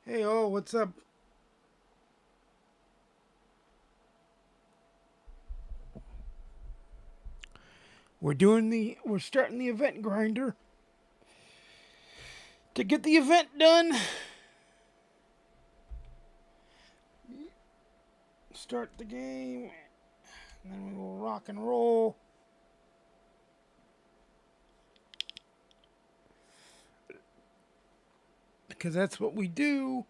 Hey, oh, what's up? We're starting the event grinder to get the event done. Start the game, and then we will rock and roll. Because that's what we do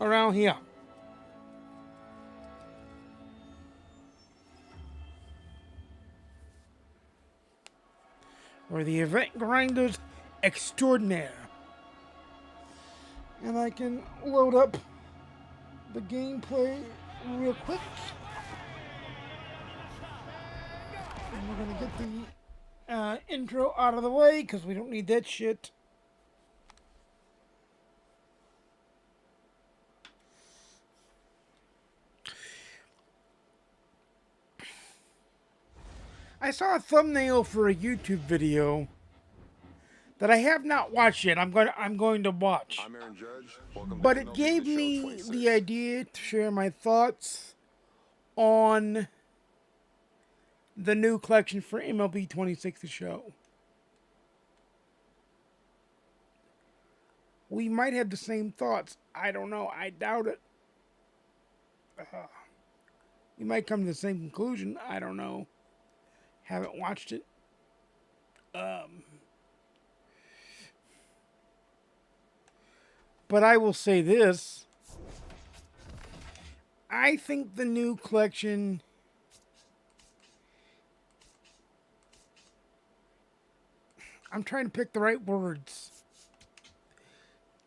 around here. We're the event grinders extraordinaire. And I can load up the gameplay real quick. And we're going to get the intro out of the way because we don't need that shit. I saw a thumbnail for a YouTube video that I have not watched yet. I'm going to watch. I'm Aaron Judge. Welcome But to it MLB gave The Show me 26. the idea to share my thoughts on the new collection for MLB 26 The Show. We might have the same thoughts. I don't know. I doubt it. We might come to the same conclusion. I don't know. Haven't watched it. But I will say this. I think the new collection I'm trying to pick the right words.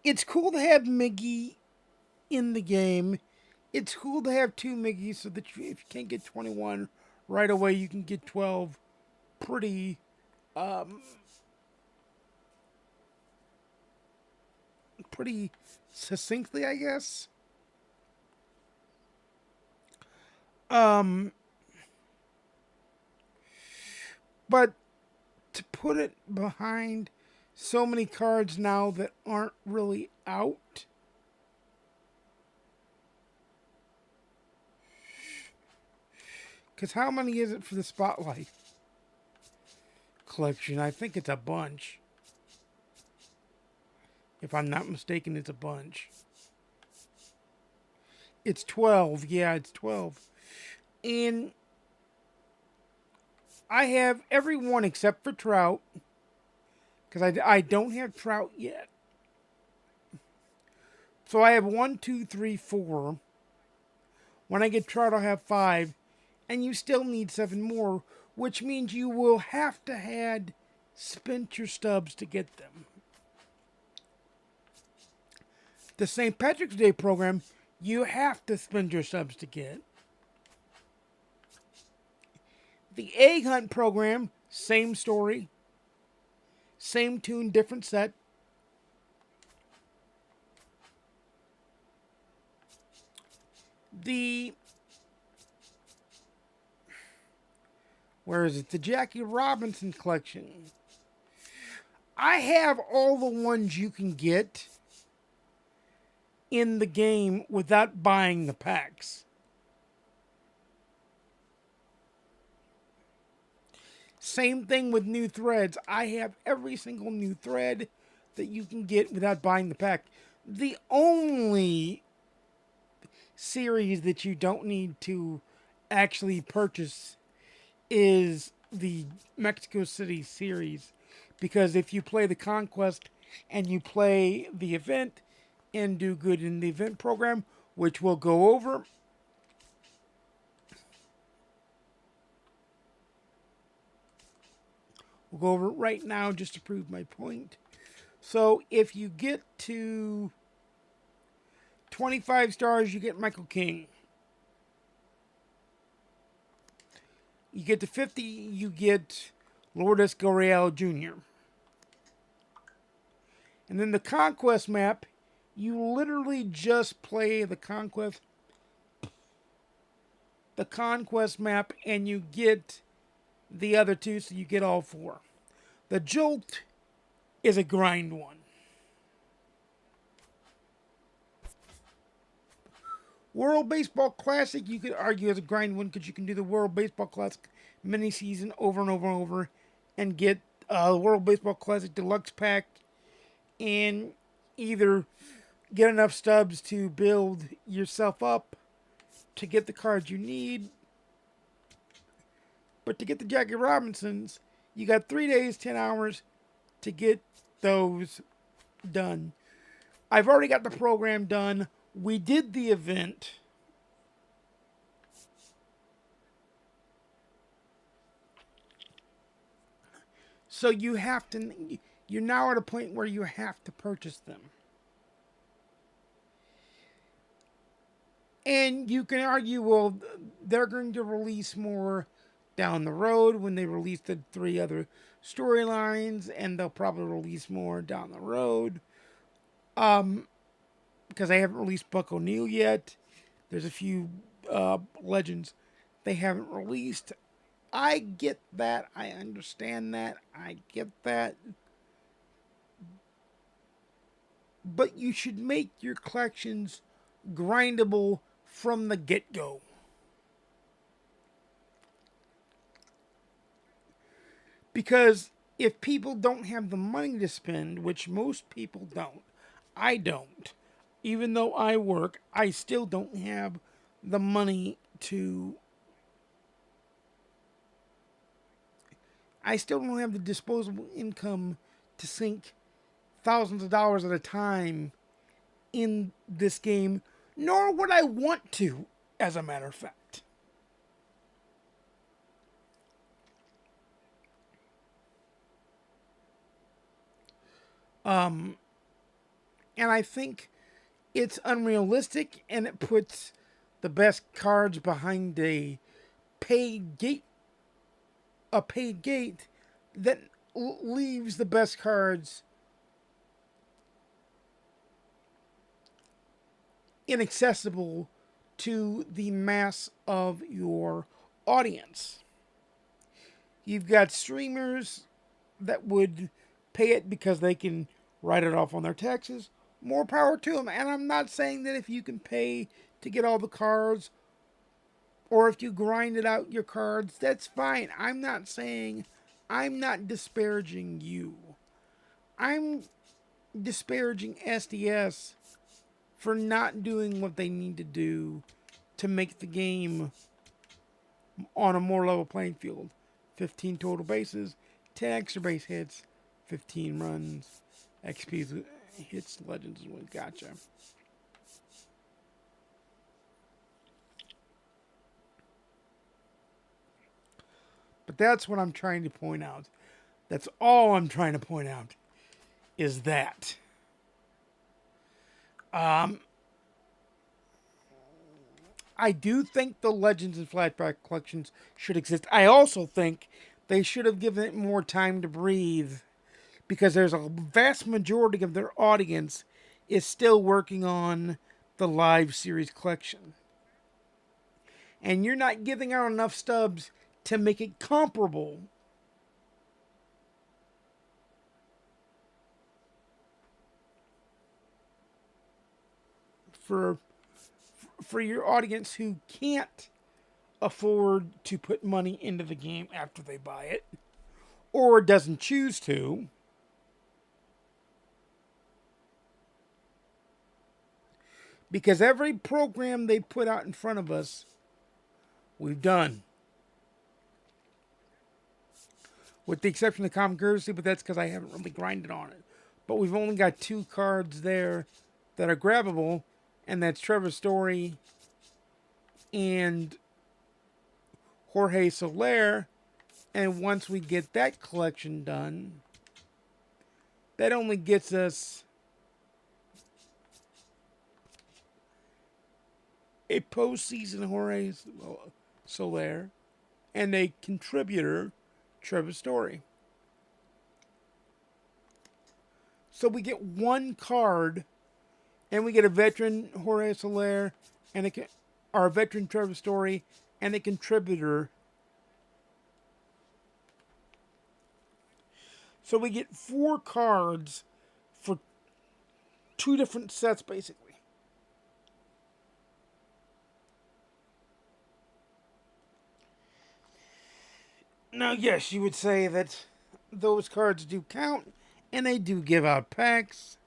It's cool to have Miggy in the game. It's cool to have two Miggies so that if you can't get 21 right away, you can get 12 pretty pretty succinctly, I guess. But to put it behind so many cards now that aren't really out, because how many is it for the Spotlight collection? I think it's a bunch. If I'm not mistaken, it's a bunch. It's 12. Yeah, it's 12. And I have every one except for Trout, because I don't have Trout yet. So I have 1, 2, 3, 4. When I get Trout, I'll have 5. And you still need 7 more, which means you will have to had spent your stubs to get them. The St. Patrick's Day program, you have to spend your subs to get. The Egg Hunt program, same story. Same tune, different set. Where is it? The Jackie Robinson collection. I have all the ones you can get in the game without buying the packs. Same thing with new threads. I have every single new thread that you can get without buying the pack. The only series that you don't need to actually purchase is the Mexico City series. Because if you play the Conquest and you play the event and do good in the event program, which we'll go over, we'll go over it right now just to prove my point. So if you get to 25 stars, you get Michael King. You get to 50, you get Lourdes Gurriel Jr. And then the Conquest map, you literally just play the Conquest map and you get the other two, so you get all 4. The Jolt is a grind one. World Baseball Classic, you could argue as a grind one because you can do the World Baseball Classic mini season over and over and over and get the World Baseball Classic Deluxe Pack and either get enough stubs to build yourself up to get the cards you need. But to get the Jackie Robinsons, you got 3 days, 10 hours to get those done. I've already got the program done. We did the event. So you're now at a point where you have to purchase them. And you can argue, well, they're going to release more down the road when they release the 3 other storylines, and they'll probably release more down the road. Because they haven't released Buck O'Neill yet. There's a few legends they haven't released. I get that. I understand that. I get that. But you should make your collections grindable from the get-go. Because if people don't have the money to spend, which most people don't, I don't. Even though I work, I still don't have the money to. I still don't have the disposable income to sink thousands of dollars at a time in this game, nor would I want to, as a matter of fact. And I think it's unrealistic, and it puts the best cards behind paid gate, a paid gate that leaves the best cards inaccessible to the mass of your audience. You've got streamers that would pay it because they can write it off on their taxes. More power to them. And I'm not saying that if you can pay to get all the cards or if you grind it out your cards, that's fine. I'm not disparaging you. I'm disparaging SDS for not doing what they need to do to make the game on a more level playing field. 15 total bases, 10 extra base hits, 15 runs, XP hits, legends wins. Gotcha. But that's what I'm trying to point out. That's all I'm trying to point out is that. I do think the Legends and Flashback collections should exist. I also think they should have given it more time to breathe because there's a vast majority of their audience is still working on the live series collection. And you're not giving out enough stubs to make it comparable for your audience who can't afford to put money into the game after they buy it or doesn't choose to. Because every program they put out in front of us, we've done. With the exception of Common Courtesy, but that's because I haven't really grinded on it. But we've only got 2 cards there that are grabbable, and that's Trevor Story and Jorge Soler. And once we get that collection done, that only gets us a postseason Jorge Soler and a contributor, Trevor Story. So we get 1 card, and we get a veteran Jorge Soler, and our veteran Trevor Story, and a contributor. So we get 4 cards for 2 different sets, basically. Now, yes, you would say that those cards do count, and they do give out packs,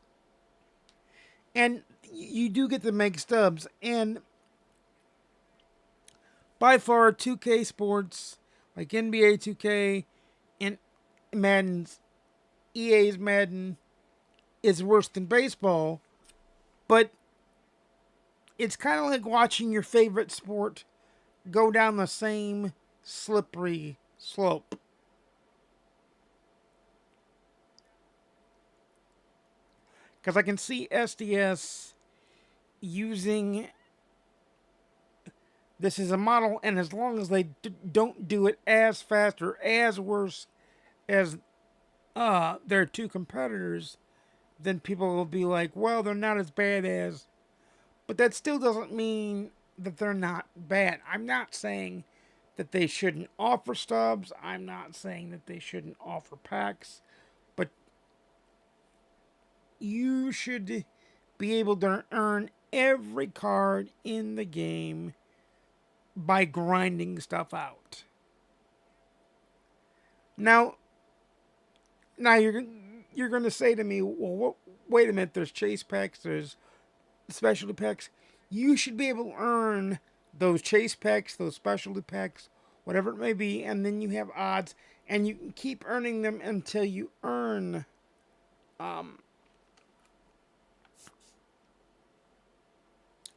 and you do get to make stubs. And by far, 2K Sports, like NBA 2K and Madden's EA's Madden, is worse than baseball, but it's kind of like watching your favorite sport go down the same slippery slope. Because I can see SDS using this as a model, and as long as they don't do it as fast or as worse as their two competitors, then people will be like, well, they're not as bad as. But that still doesn't mean that they're not bad. I'm not saying that they shouldn't offer stubs. I'm not saying that they shouldn't offer packs. But you should be able to earn every card in the game by grinding stuff out. Now, you're going to say to me, well, wait a minute. There's chase packs. There's specialty packs. You should be able to earn those chase packs, those specialty packs, whatever it may be, and then you have odds, and you can keep earning them until you earn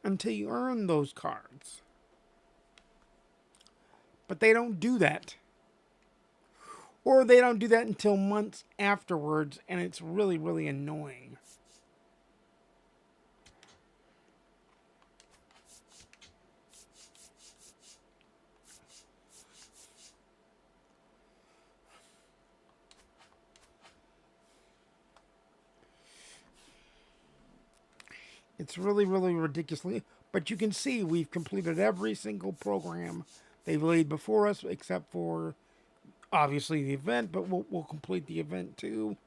those cards. But they don't do that. Or they don't do that until months afterwards, and it's really, really annoying. It's really, really ridiculously. But you can see we've completed every single program they've laid before us, except for obviously the event. But we'll complete the event too.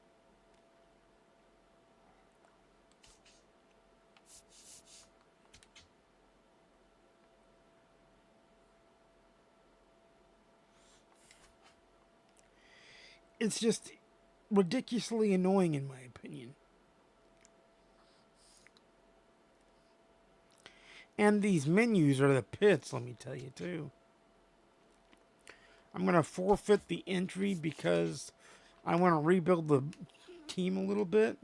It's just ridiculously annoying, in my opinion. And these menus are the pits, let me tell you, too. I'm going to forfeit the entry because I want to rebuild the team a little bit.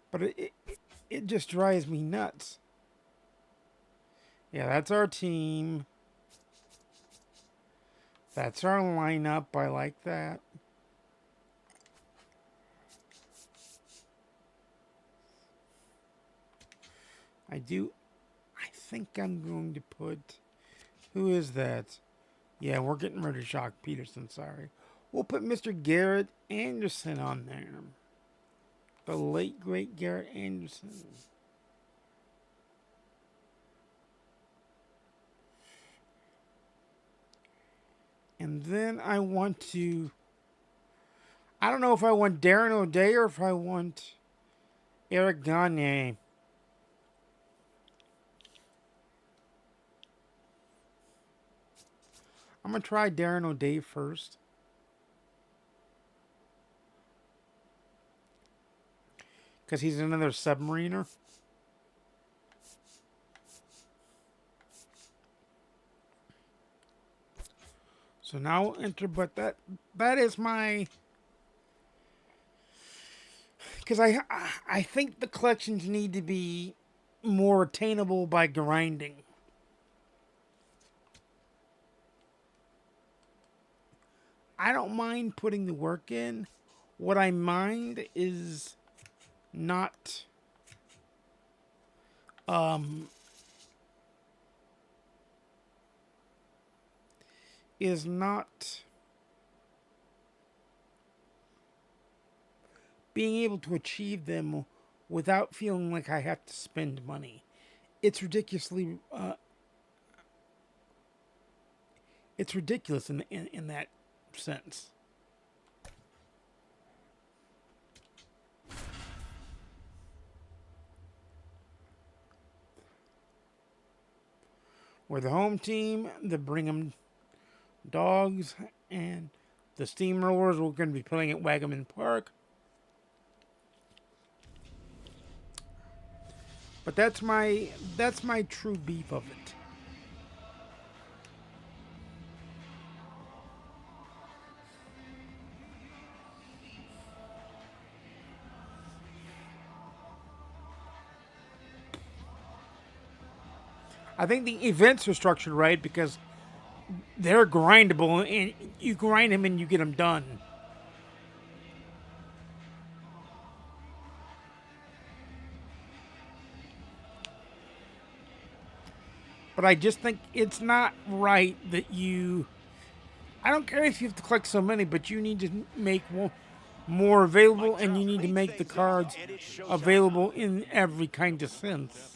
But it just drives me nuts. Yeah, that's our team. That's our lineup. I like that. I think I'm going to put... Who is that? Yeah, we're getting rid of Jacques Peterson, sorry. We'll put Mr. Garrett Anderson on there. The late, great Garrett Anderson. And then I want to... I don't know if I want Darren O'Day or if I want Eric Gagne. I'm going to try Darren O'Day first. Because he's another submariner. So now we'll enter, but that is my... Because I think the collections need to be more attainable by grinding. I don't mind putting the work in. What I mind is not being able to achieve them without feeling like I have to spend money. It's ridiculously it's ridiculous in that sense. We're the home team, the Brigham Dogs, and the Steamrollers. We're going to be playing at Wagaman Park. But that's my true beef of it. I think the events are structured right because they're grindable, and you grind them and you get them done. But I just think it's not right that you. I don't care if you have to collect so many, but you need to make more available, and you need to make the cards available in every kind of sense.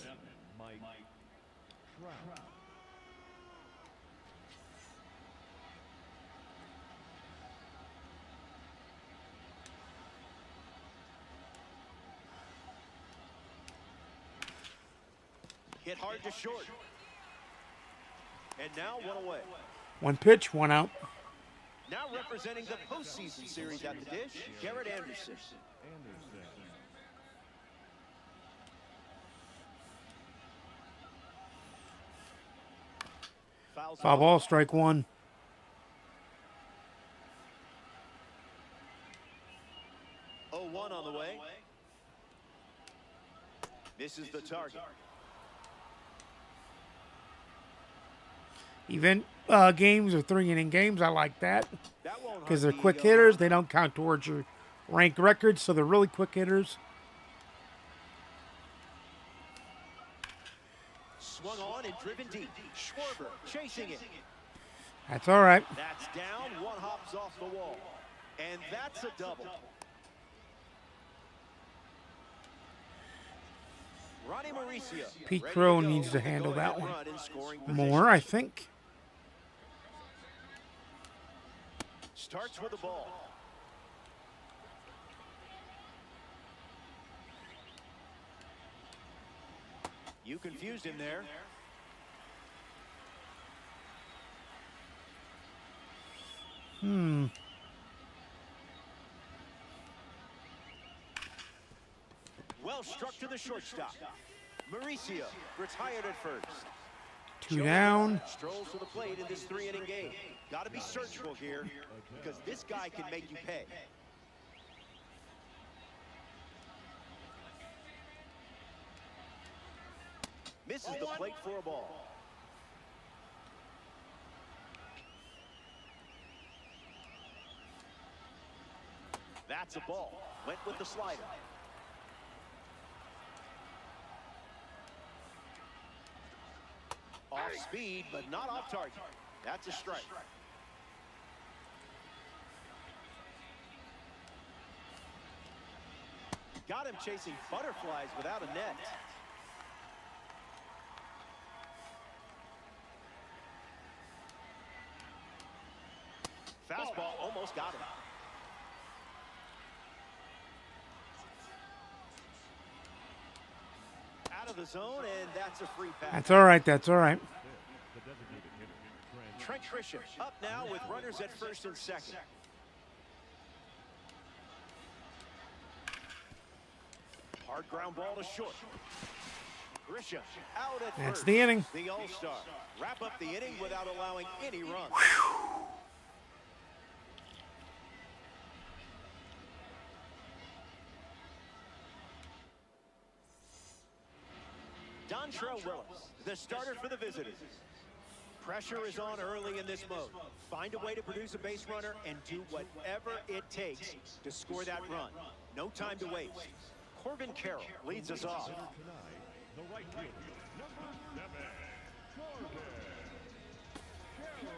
Hit hard to short. And now one away. One pitch, one out. Now representing the postseason series at the dish, Garrett Anderson. Foul ball, strike one. Oh, 1 on the way. This is the target. Event games or 3-inning games, I like that because they're quick hitters. They don't count towards your ranked records, so they're really quick hitters. Swung on and driven deep. Schwarber chasing it. That's all right. That's down. One hops off the wall. And that's a double. Ronnie Mauricio. Pete Crow needs to handle that one more, I think. Starts with the ball. You confused him there. Well struck to the shortstop. Mauricio retired at first. 2 down. Strolls to the plate in this 3-inning game. Got to be searchable here because this guy can make you pay. Misses the plate for a ball. That's a ball. Went with the slider. Off speed, but not off target. That's a strike. Got him chasing butterflies without a net. Fastball almost got him. Out of the zone, and that's a free pass. That's all right. That's all right. Trent Grisham up now with runners at first and second. Hard ground ball to short. Grisham out at That's first. the inning. The All-Star wrap up the inning without allowing any runs. Dontrell Willis, the starter for the visitors. Pressure is on early in this mode. Find a way to produce a base runner and do whatever it takes to score that run. No time to waste. Corbin Carroll leads us off. The right fielder, number 7, Corbin Carroll.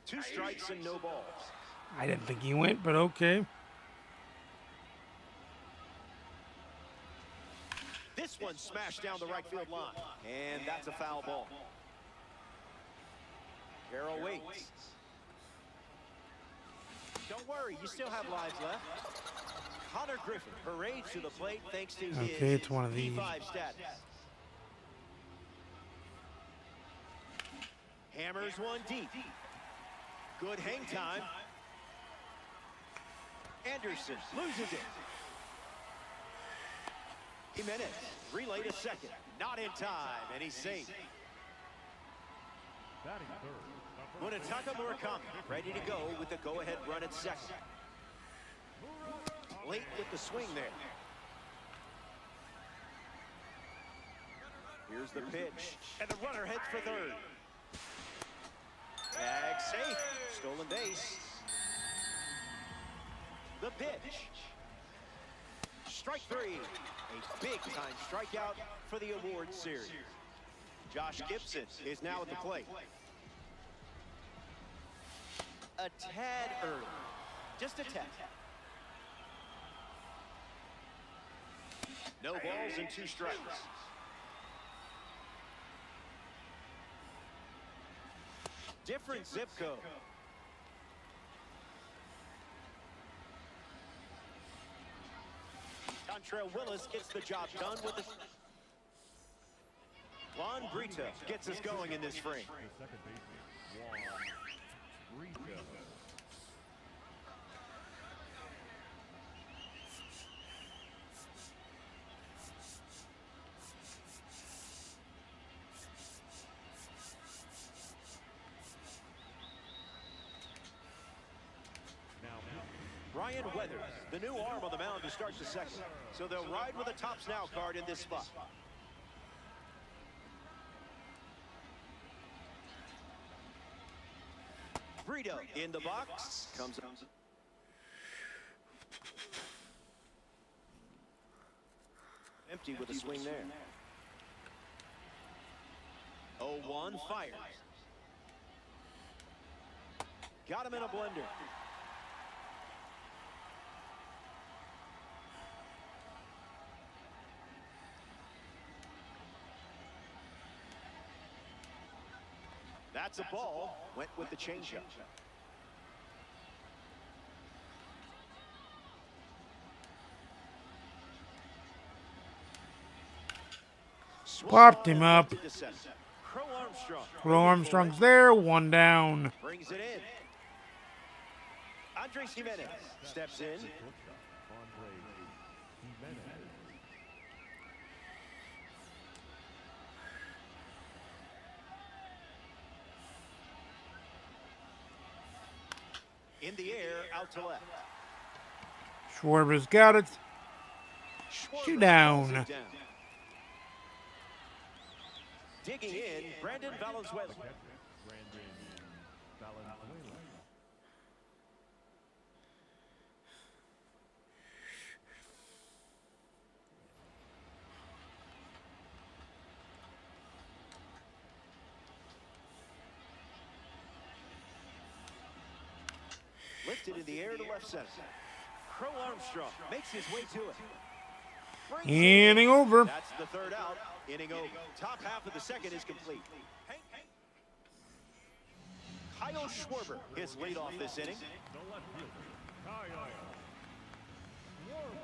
Two strikes and no balls. I didn't think he went, but okay. This one smashed down the right field line. And that's a foul ball. Carroll waits. Don't worry, you still have lives left. Connor Griffin parades to the plate thanks to Okay, his it's one of these. P5 status. Hammers one deep. Good hang time. Anderson loses it. Jimenez relay to second. Not in time, and he's safe. Batting third. Munetaka Murakami ready to go with the go-ahead run at second. Late with the swing there. Here's the pitch, and the runner heads for third. Tag safe, stolen base. The pitch. Strike three, a big-time strikeout for the award series. Josh Gibson is now at the plate. A tad early, just a tad. No balls and 2 strikes. Different zip code. Dontrell Willis gets the job done with the... Juan Brito gets us going in this frame. The second baseman, Juan Brito. Ryan Weathers, the new arm on the mound to start the second. So they'll ride with a tops now card in this spot. Brito in the box. Comes up. Empty with a swing there. 0-1 fires. Got him in a blender. That's a ball. Went with the changeup. Popped him up. Crow Armstrong's there, 1 down. Brings it in. Andres Jimenez steps in. In the air, out to left. Schwarber's got it. Schwarber 2 down. pulls it down. Digging in, Brandon Valenzuela. Lifted in the air to left center. Crow Armstrong makes his way to it. Brings it in. Inning over. That's the third out. Inning over. Top half of the second is complete. Kyle Schwarber is lead off this inning. The left fielder, Kyle Schwarber.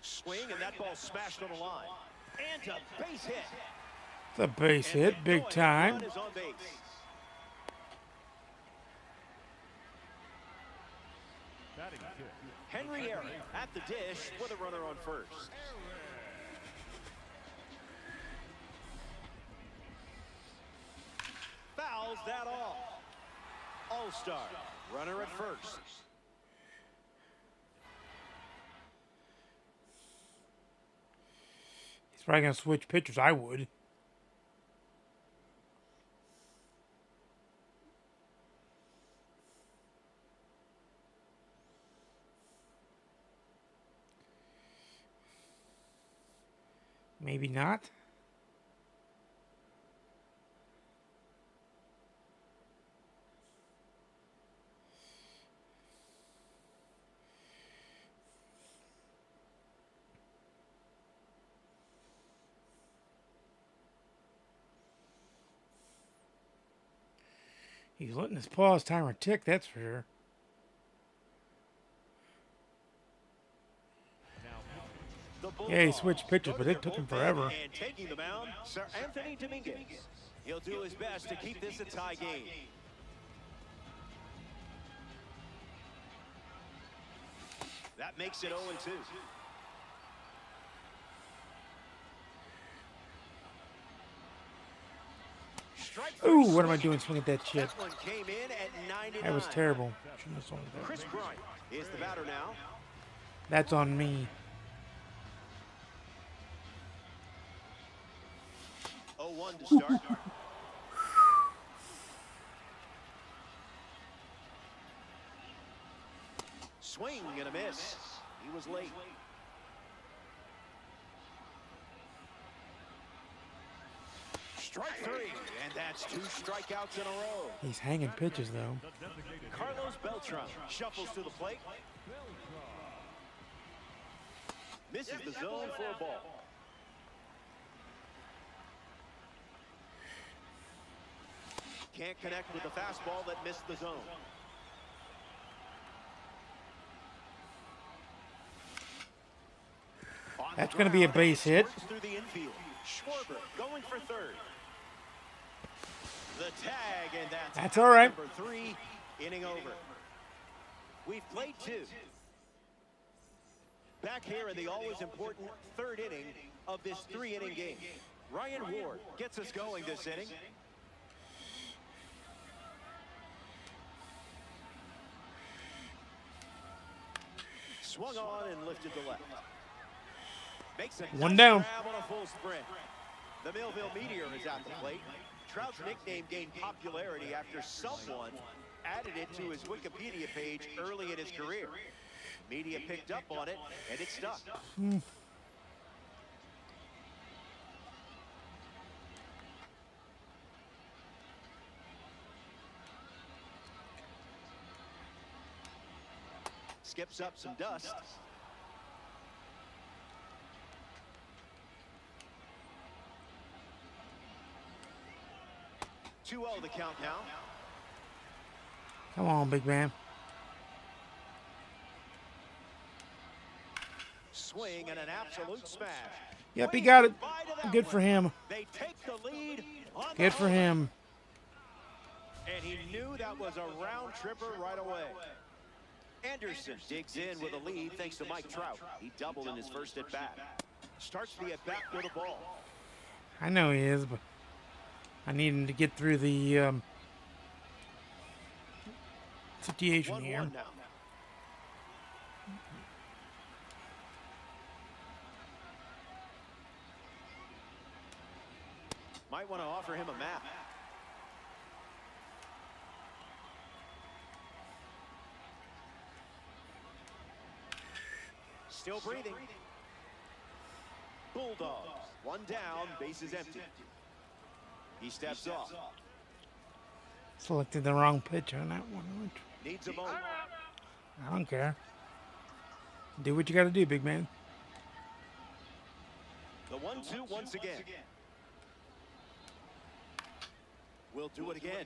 Swing, and that ball smashed on the line. And a base hit. The base And hit, get big going. time. Run is on base. Batting fifth. Henry Aaron at the dish with a runner on first. Fouls that off. All-star, runner at first. He's probably going to switch pitchers. I would. Maybe not. He's letting his pause timer tick, that's for sure. Yeah, he switched pitches, but it took him forever. And taking the mound, Sir Anthony Dominguez. He'll do his best to keep this a tie game. That makes it 0-2. Ooh, what am I doing swinging at that shit? That one came in at 99. That was terrible. Shouldn't have swung at that. Chris Bryant is the batter now. That's on me. 0-1 to start. Swing and a miss. He was late. Strike three, and that's 2 strikeouts in a row. He's hanging pitches, though. Carlos Beltran shuffles to the plate. Misses the zone for a ball. Can't connect with the fastball that missed the zone. That's going to be a base hit. Through the infield. Schwarber going for third. The tag, and that's all right. Number 3, inning over. We've played 2. Back here in the always important 3rd inning of this 3-inning game. Ryan Ward gets us going this inning. Swung on and lifted to left. Makes a One nice down. grab on a full sprint. The Millville Meteor is at the plate. Trout's nickname gained popularity after someone added it to his Wikipedia page early in his career. Media picked up on it, and it stuck. Skips up some dust. 2-0 the count now. Come on, big man. Swing and an absolute smash. Yep, he got it. Good for him. They take the lead. Good for him. And he knew that was a round tripper right away. Anderson digs in with a lead thanks to Mike Trout. He doubled in his first at bat. Starts the at bat with a ball. I know he is, but I need him to get through the situation here. 1-1 now. Might want to offer him a map. Still breathing. Bulldogs. 1 down, base is empty. He steps off. Selected the wrong pitch on that one. Needs a moment. I don't care. Do what you got to do, big man. The 1-2 once again. We'll do it again.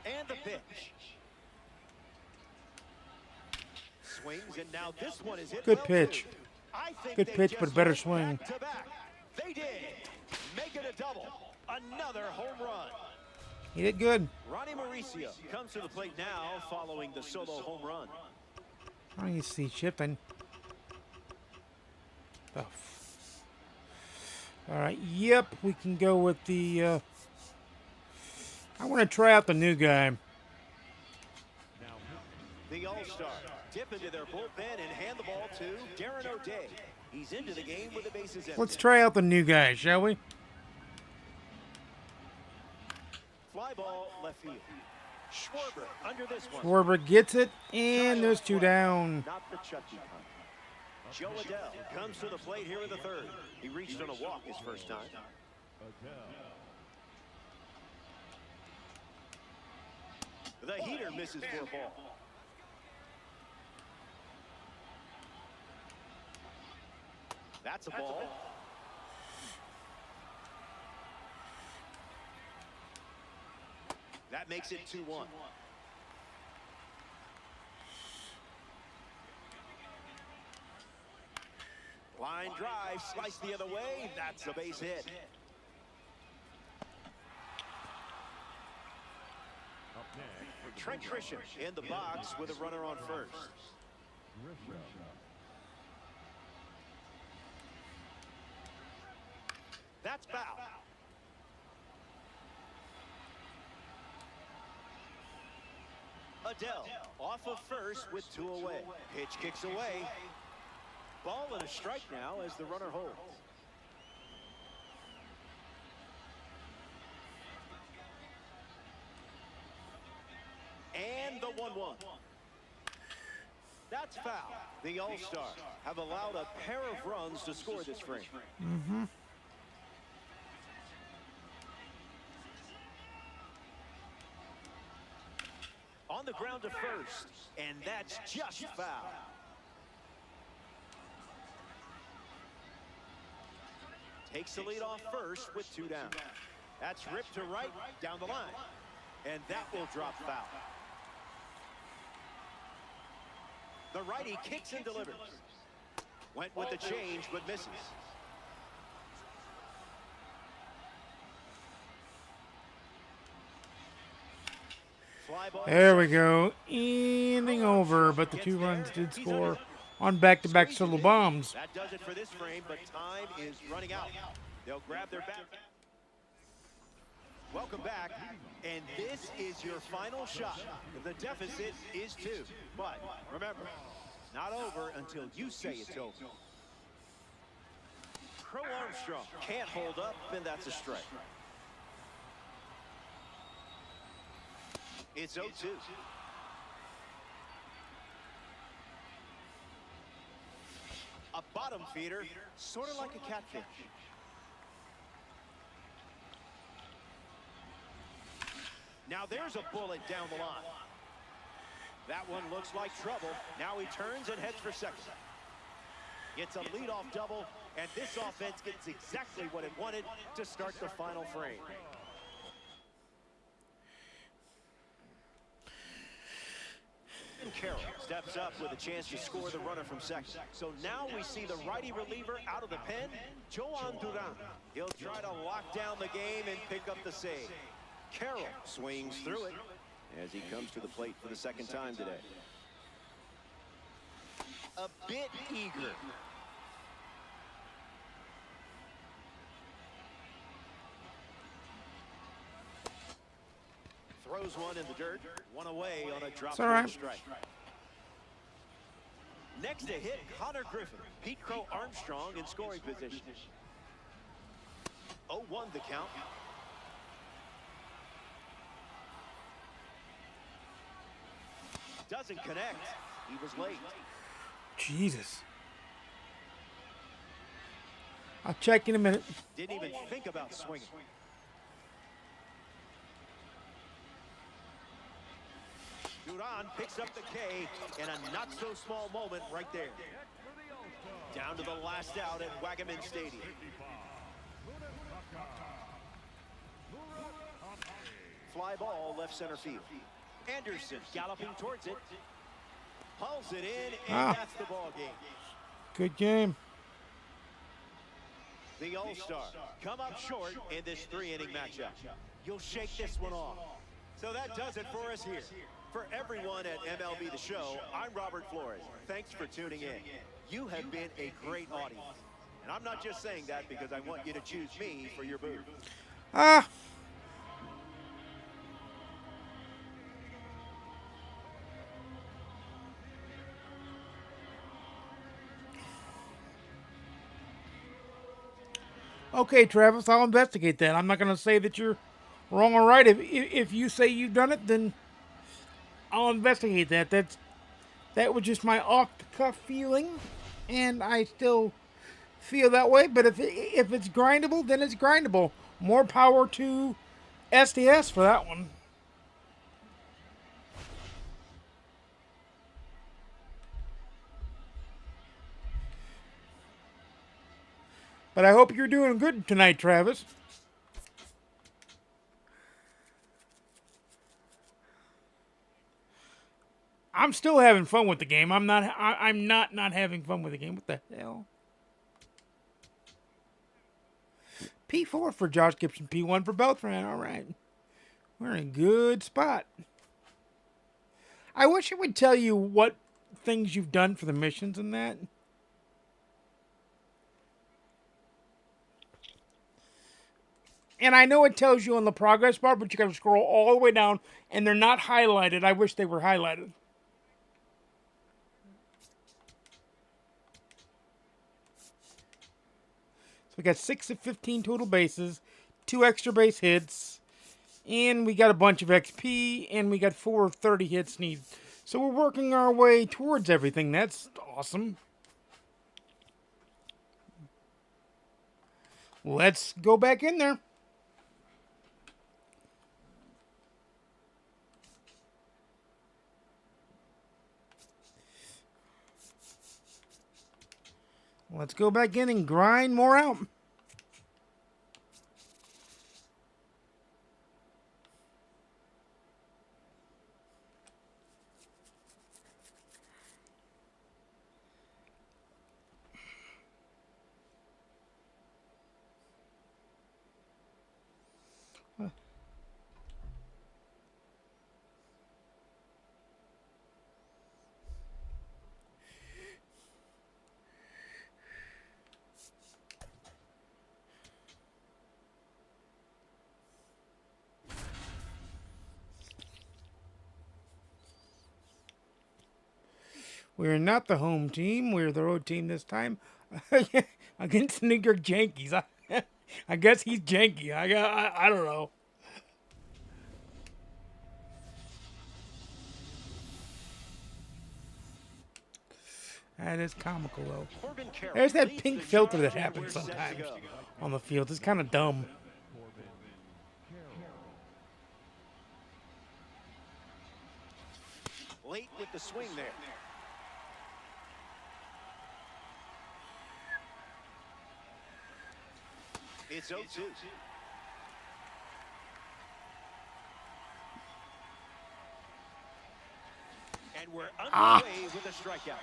And the pitch. Swings, and now this one is hit. Good well pitch. too. I think Good they pitch, just but better went swing. back to back. They did. Make it a double. Another home run. He did good. Ronnie Mauricio comes to the plate now following the solo home run. I don't see shifting. Oh. All right. Yep, we can go with the. I want to try out the new guy. The All-Star dip into their bullpen and hand the ball to Darren O'Day. He's into the game with the bases empty. Let's try out the new guy, shall we? Fly ball left field. Schwarber under this one. Schwarber gets it, and there's 2 down. Not the Chucky kind. Joe Adele comes to the plate here in the 3rd. He reached on a walk his first time. The heater misses for a ball. That's a ball. That makes it 2-1. Line drive, slice the other way. That's a base hit. Up next, Trent Grisham in the box with a runner on first. Grisham. That's foul. Adele off of first with 2 away. Pitch kicks away. Ball and a strike now as the runner holds. And the 1-1. That's foul. The All-Stars have allowed a pair of runs to score this frame. Mm-hmm. On the ground to first, and that's just foul. Takes the lead off first with 2 down. That's ripped to right down the line, and that will drop foul. The righty kicks and delivers. Went with the change, but misses. Fly ball. There we go. Inning over, but the 2 runs did score on back-to-back solo bombs. That does it for this frame, but time is running out. They'll grab their bat. Welcome back, and this is your final shot. The deficit is 2, but remember, not over until you say it's over. Crow Armstrong can't hold up, and that's a strike. It's 0-2. A bottom feeder, sort of like a catfish. Now there's a bullet down the line. That one looks like trouble. Now he turns and heads for second. It's a leadoff double, and this offense gets exactly what it wanted to start the final frame. And Carroll steps up with a chance to score the runner from second. So now we see the righty reliever out of the pen, Joan Duran. He'll try to lock down the game and pick up the save. Carroll swings through it as he comes to the plate for the second time today. A bit eager. Throws one in the dirt, 1 away on a drop strike. Next to hit, Connor Griffin. Pete Crow Armstrong in scoring position. 0-1 the count. Doesn't connect. He was late. Jesus. I'll check in a minute. Didn't even think about swinging. Duran picks up the K in a not-so-small moment right there. Down to the last out at Wagaman Stadium. Fly ball left center field. Anderson galloping towards it. Pulls it in, and that's the ball game. Good game. The All-Stars come up short in this 3-inning matchup. You'll shake this one off. So that does it for us here. For everyone at MLB The Show, I'm Robert Flores. Thanks for tuning in. You have been a great audience. And I'm not just saying that because I want you to choose me for your booth. Okay, Travis, I'll investigate that. I'm not going to say that you're wrong or right. If you say you've done it, then I'll investigate that. That was just my off-the-cuff feeling, and I still feel that way. But if it's grindable, then it's grindable. More power to SDS for that one. But I hope you're doing good tonight, Travis. I'm still having fun with the game. I'm not having fun with the game. What the hell? P4 for Josh Gibson. P1 for Beltran. All right. We're in a good spot. I wish it would tell you what things you've done for the missions and that. And I know it tells you on the progress bar, but you got to scroll all the way down, and they're not highlighted. I wish they were highlighted. So we got 6 of 15 total bases, 2 extra base hits, and we got a bunch of XP, and we got 4 of 30 hits needed. So we're working our way towards everything. That's awesome. Let's go back in there. Let's go back in and grind more out. We're not the home team. We're the road team this time. Against New York Yankees. I guess he's janky. I don't know. That is comical, though. There's that pink filter that happens sometimes on the field. It's kind of dumb. Late with the swing there. It's 0-2. And we're underway with a strikeout.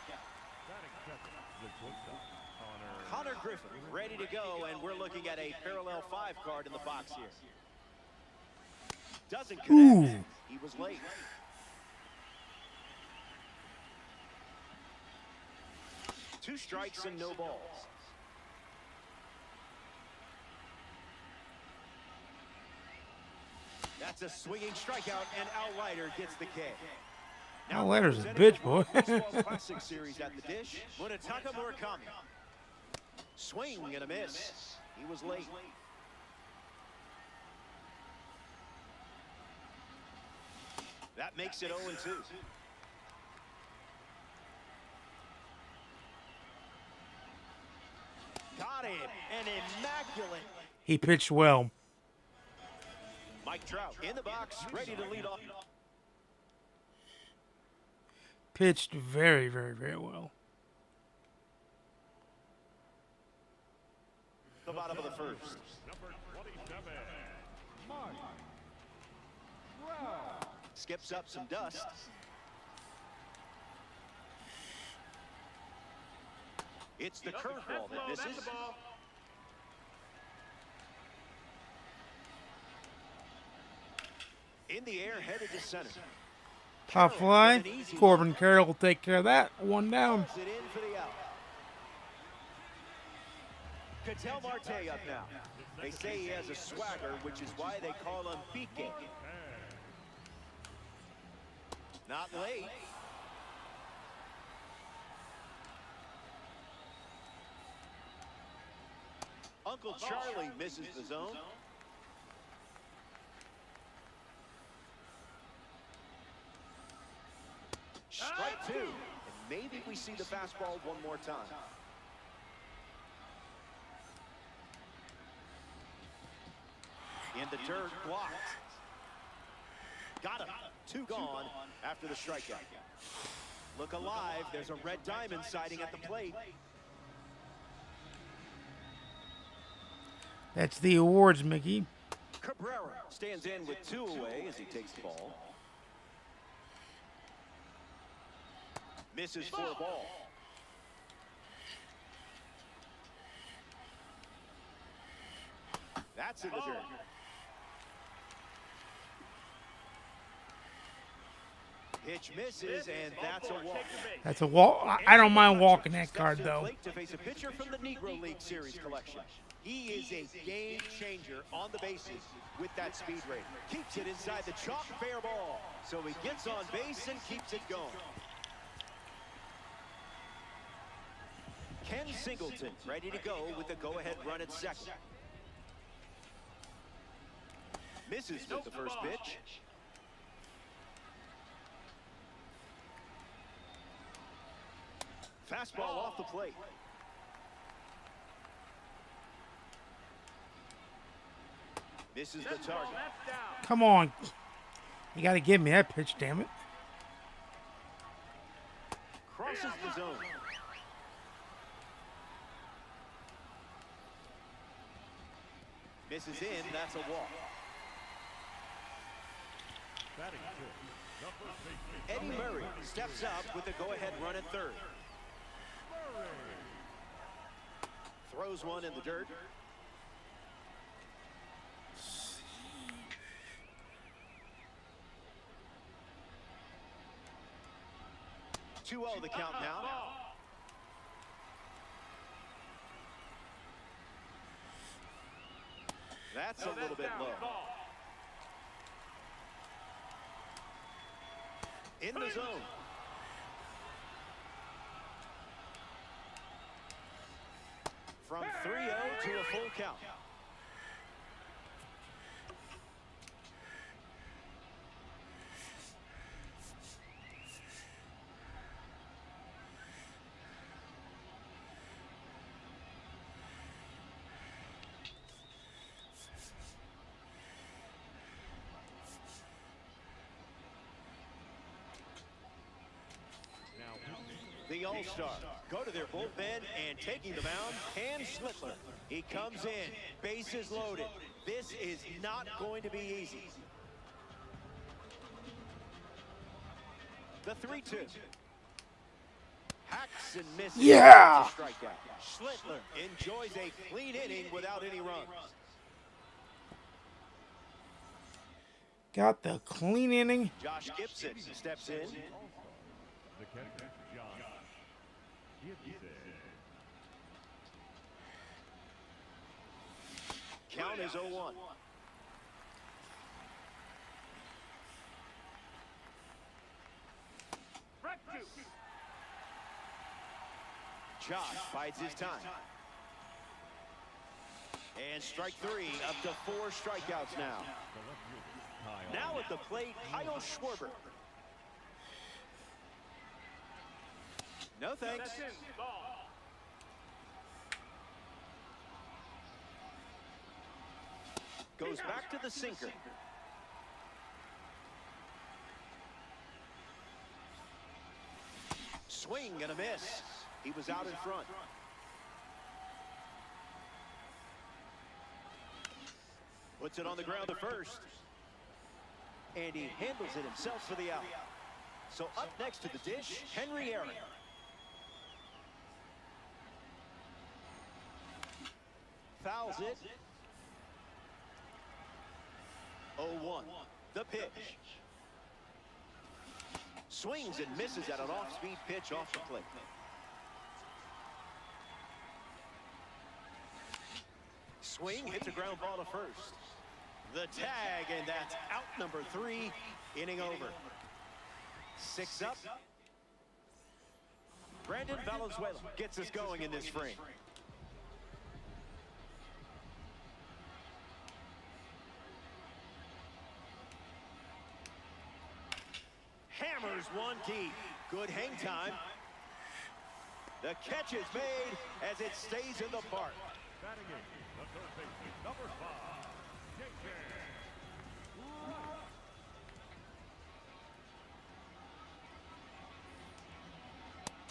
Connor Griffin ready to go, and we're looking at a parallel 5 card in the box here. Doesn't connect. He was late. Two strikes and no balls. That's a swinging strikeout, and Al Leiter gets the K. Al Leiter's a bitch, boy. Classic series at the dish. Munetaka Murakami. Swing and a miss. He was late. That makes it 0-2. Got him, and immaculate. He pitched well. Mike Trout in the box, ready to lead off. Pitched very, very, very well. The bottom of the first. Number 27, Mike Skips up some dust. It's the curveball that misses. In the air, headed to center. Top fly. Corbin Carroll will take care of that. 1 down. It in for the out. Cattell Marte up now. They say he has a swagger, which is why they call him Pique. Not late. Uncle Charlie misses the zone. Strike 2. And maybe we see the fastball one more time. In the dirt, blocked. Got him. 2 gone after the strikeout. Look alive. There's a red diamond sighting at the plate. That's the awards, Mickey. Cabrera stands in with 2 away as he takes the ball. Misses for a ball. That's in the dirt. Pitch misses, and that's a walk. That's a walk. I don't mind walking that card, though. To face a pitcher from the Negro League Series collection. He is a game changer on the bases with that speed rate. Keeps it inside the chalk, fair ball. So he gets on base and keeps it going. Ken Singleton ready to go with the go-ahead run at second. Misses with the first pitch. Fastball off the plate. Misses the target. Come on. You got to give me that pitch, damn it. Crosses the zone. Misses in, that's a walk. Batting fifth, number 8. Eddie Murray steps up with the go-ahead run at third. Throws one in the dirt. Two 2-0 the count now. That's a little bit low. In the zone. From 3-0 to a full count. The All-Star go to their bullpen, and taking the mound, Cam Schlittler. He comes in, bases loaded. This is not going to be easy. The 3-2. Hacks and misses. Yeah! Strikeout. Schlittler enjoys a clean inning without any runs. Got the clean inning. Josh Gibson steps in. The catcher, Josh Gibson. Count is 0-1. Josh bides his time. And strike three, up to 4 strikeouts now. Now at the plate, Kyle Schwarber. No thanks. Goes back to the sinker. Swing and a miss. He was out in front. Puts it on the ground to first. And he handles it himself for the out. So up next to the dish, Henry Aaron. Fouls it. 0-1. The pitch. Swings and misses at an off-speed pitch off the plate. Swing, hits a ground ball to first. The tag, and that's out number 3. Inning over. 6 up. Brandon Valenzuela gets us going in this frame. Hammers one deep. Good hang time. The catch is made as it stays in the park. Batting in, the third baseman, number 5, Jason.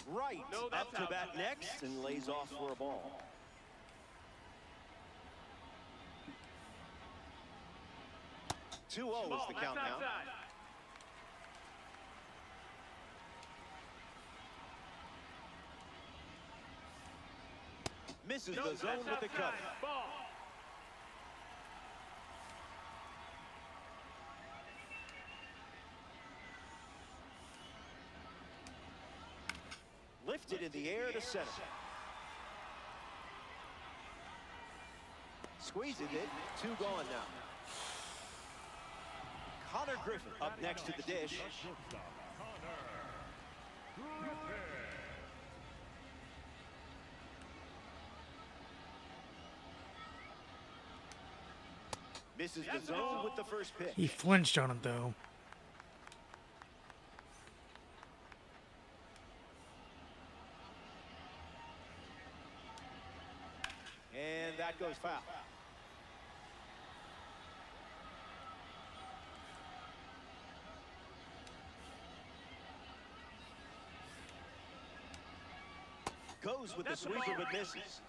Right, up to bat next, and lays off for a ball. Two 0 is the count now. Misses the zone with the cut. Ball. Lifted in the air to center. Squeezing it. 2 gone now. Connor Griffin up next to the dish. The shortstop, Connor Griffin. Misses the zone with the first pitch. He flinched on him, though. And that goes foul. Goes with the sweeper but misses.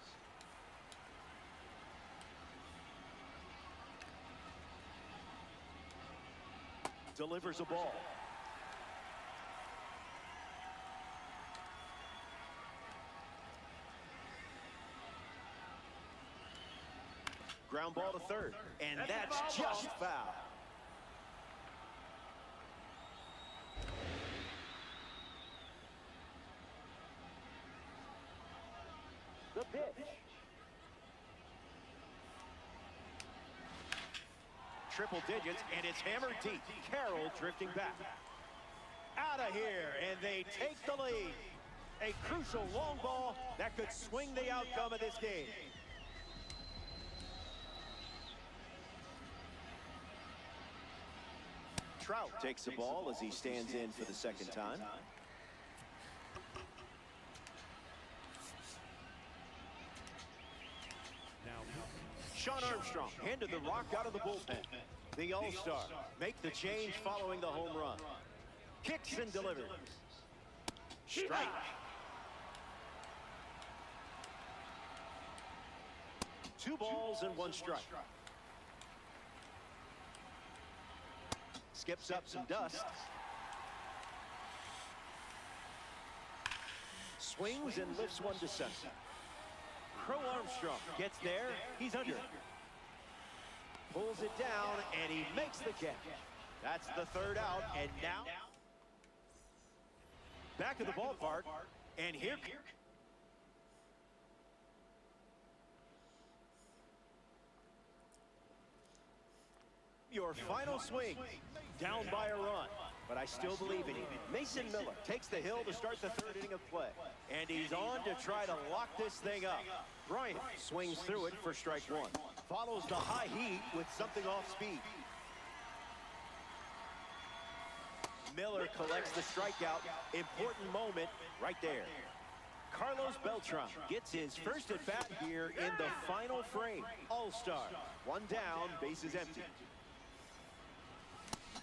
Delivers a ball. Ground ball to third, and that's just foul. The pitch. Triple digits, and it's hammered deep. Carroll drifting back. Out of here, and they take the lead. A crucial long ball that could swing the outcome of this game. Trout takes the ball as he stands in for the second time. Sean Armstrong handed the rock out of the bullpen. The All-Star make the change following the home run. Kicks and delivers. Strike. Two balls and one strike. Skips up some dust. Swings and lifts one to center. Crow Armstrong gets there. He's under. Pulls it down, and he makes the catch. That's the third out, and now back to the ballpark, and here. Your final swing, down by a run, but I still believe in him. Mason Miller takes the hill to start the third inning of play, and he's on to try to lock this thing up. Bryant swings through it for strike one. Follows the high heat with something off speed. Miller collects the strikeout. Important moment right there. Carlos Beltran gets his first at bat here in the final frame. All-Star. One down, bases empty.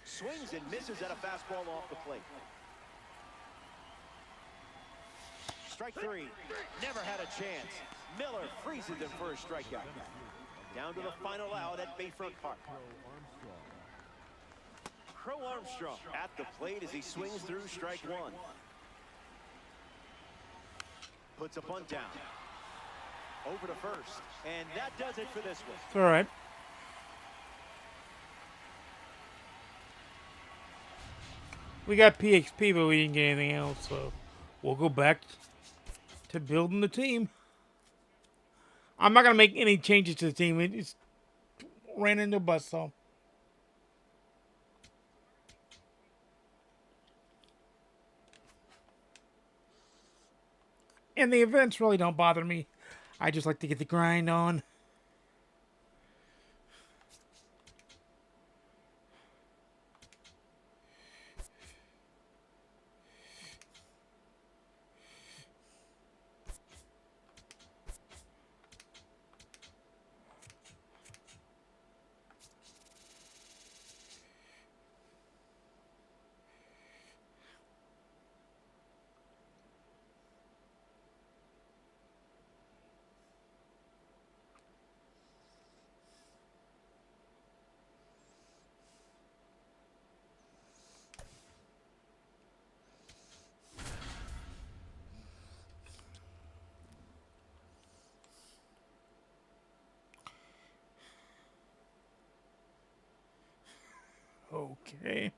Swings and misses at a fastball off the plate. Strike three. Never had a chance. Miller freezes him for a strikeout. Down to the final out at Bayfront Park. Crow Armstrong at the plate as he swings through strike one. Puts a bunt down. Over to first. And that does it for this one. It's all right. We got PXP, but we didn't get anything else, so we'll go back to building the team. I'm not going to make any changes to the team. It just ran into a buzzsaw. And the events really don't bother me. I just like to get the grind on. Okay.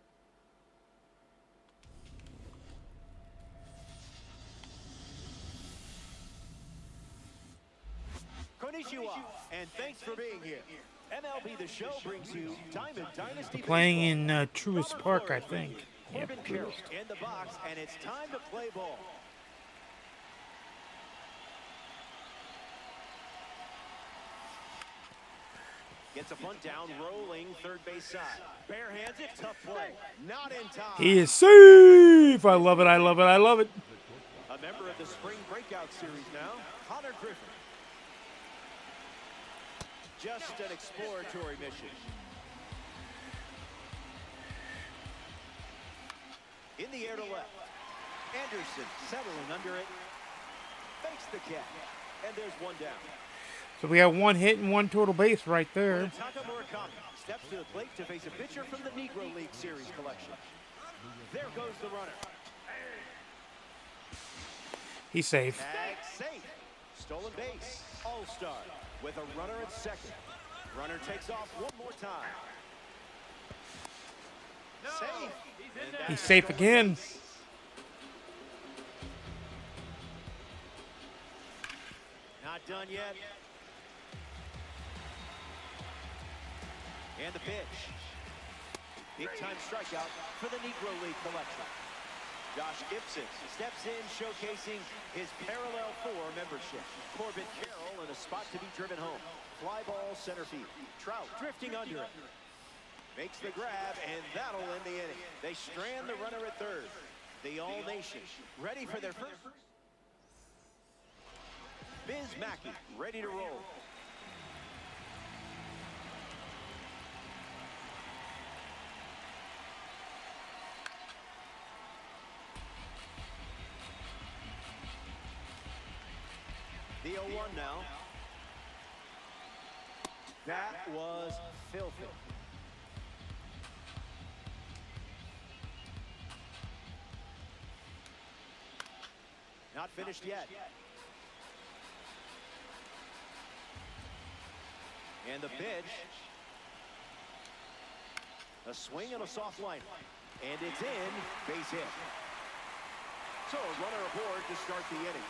Konnichiwa, and thanks for being here. MLB The Show brings you Diamond Dynasty Playing Baseball. in Truist Park, I think. Yep, Corbin Carroll Truist. in the box, and it's time to play ball. Gets a bunt down, rolling third base side. Bare hands it, tough play. Not in time. He is safe. I love it. I love it. I love it. A member of the spring breakout series now, Connor Griffin. Just an exploratory mission. In the air to left. Anderson settling under it. Fakes the catch. And there's one down. So we have one hit and one total base right there. Taka Murakami steps to the plate to face a pitcher from the Negro League Series collection. There goes the runner. He's safe. Tag safe. Stolen base. All-star with a runner at second. Runner takes off one more time. Safe. And He's that's safe stolen again. base. Not done yet. And the pitch. Big-time strikeout for the Negro League collection. Josh Gibson steps in, showcasing his parallel 4 membership. Corbin Carroll in a spot to be driven home. Fly ball center field. Trout drifting under it. Makes the grab, and that'll end the inning. They strand the runner at third. The All-Nation ready for their first. Biz Mackey ready to roll. The 0-1 now. That was filthy. Not finished yet. And the pitch. A swing and a soft line. And it's in. Base hit. So a runner aboard to start the inning.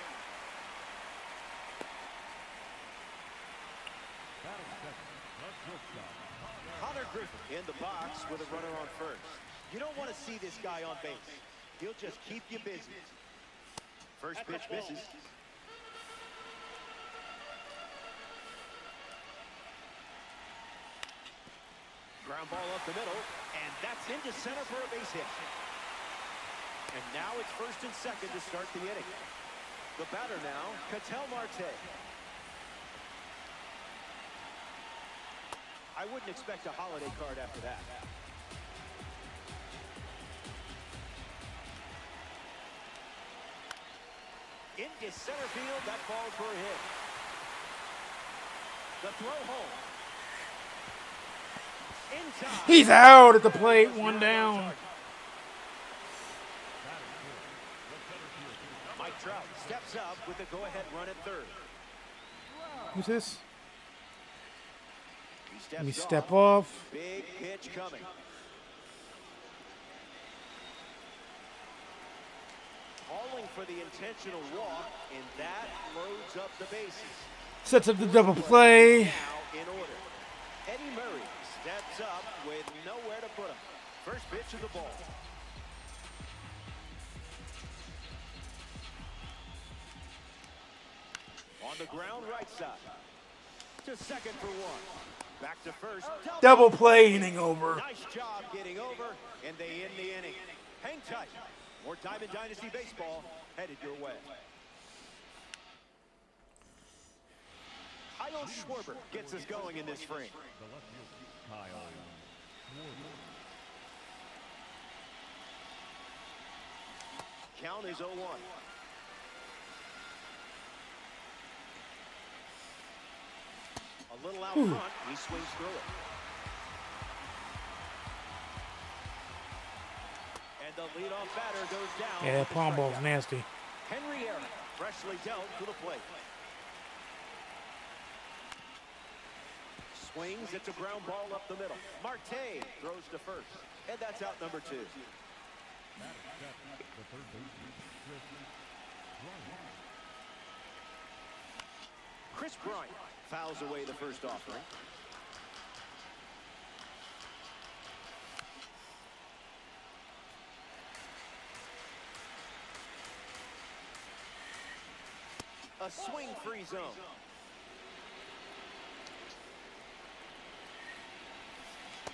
Connor Griffin in the box with a runner on first. You don't want to see this guy on base. He'll just keep you busy. First pitch misses. Ground ball up the middle, and that's into center for a base hit. And now it's first and second to start the inning. The batter now, Ketel Marte. I wouldn't expect a holiday card after that. Into center field, that ball for a hit. The throw home. In time. He's out at the plate. One down. Mike Trout steps up with the go-ahead run at third. Who's this? He Let me steps step off. Big pitch coming. Calling for the intentional walk, and that loads up the bases. Sets up the double play. Now in order. Eddie Murray steps up with nowhere to put him. First pitch of the ball. On the ground right side. To second for one. Back to first. Double play inning over. Nice job getting over, and they end the inning. Hang tight. More Diamond Dynasty baseball headed your way. Kyle Schwarber gets us going in this frame. Count is 0-1. A little out front, he swings through it. And the leadoff batter goes down. Yeah, that with the palm ball's strikeout. nasty. Henry Aaron, freshly dealt to the plate. Swings, it's a ground ball up the middle. Marte throws to first. And that's out number 2. The third baseman, Chris Bryant fouls away the first offering. A swing-free zone.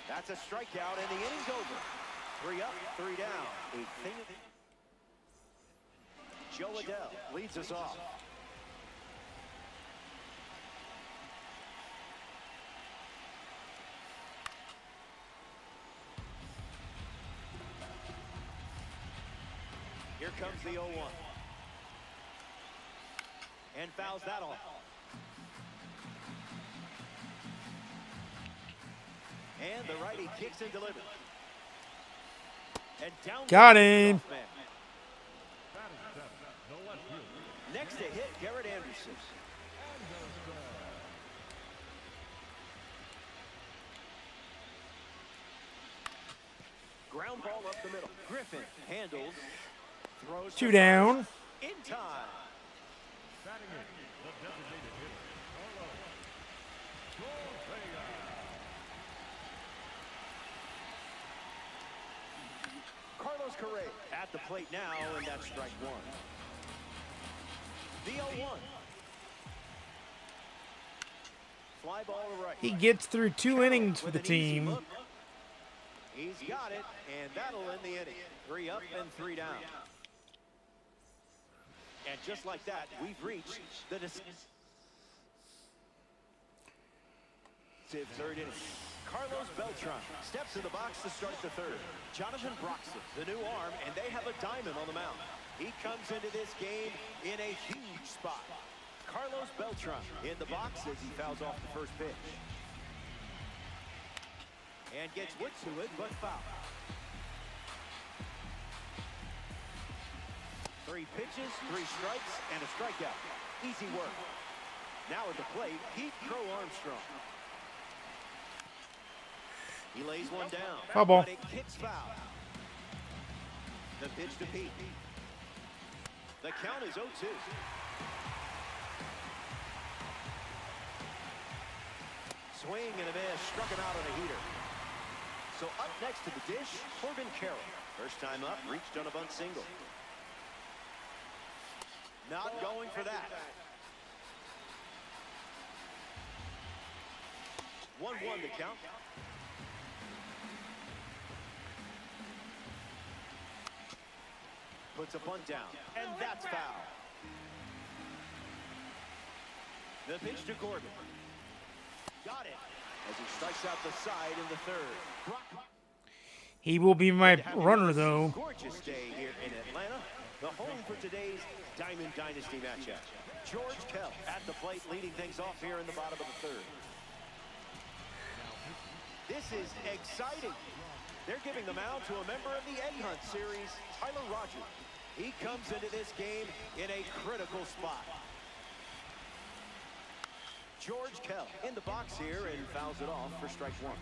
That's a strikeout, and the inning's over. 3 up, 3 down. A thing of it. Joe Adele leads us off. Here comes the 0-1. And fouls that off. And the righty kicks and delivers. And down got him. the left fielder. Next to hit, Garrett Anderson. Ground ball up the middle. Griffin handles, throws. 2 down. In time. Batting in, the designated hitter, Carlos Correa at the plate now, and that's strike 1. The 0-1. Fly ball to right. He gets through 2 innings for the With an easy team. look. He's got it, and that'll end the inning. 3 up and 3 down. And just like that, we've reached the decisive third inning. Carlos Beltran steps in the box to start the third. Jonathan Broxton, the new arm, and they have a diamond on the mound. He comes into this game in a huge spot. Carlos Beltran in the box as he fouls off the first pitch. And gets wood to it, but foul. 3 pitches, 3 strikes, and a strikeout. Easy work. Now at the plate, Pete Crow Armstrong. He lays one down. Foul ball. But it kicks foul. The pitch to Pete. The count is 0-2. Swing and a miss. Struck him out on a heater. So up next to the dish, Corbin Carroll. First time up, reached on a bunt single. Not going for that. 1-1 to count. Puts a bunt down, and that's foul. The pitch to Corbin. Got it as he strikes out the side in the third. He will be my runner, though. Gorgeous day here in Atlanta, the home for today's Diamond Dynasty matchup. George Kell at the plate, leading things off here in the bottom of the third. This is exciting. They're giving the mound to a member of the Egg Hunt series, Tyler Rogers. He comes into this game in a critical spot. George Kell in the box here and fouls it off for strike 1.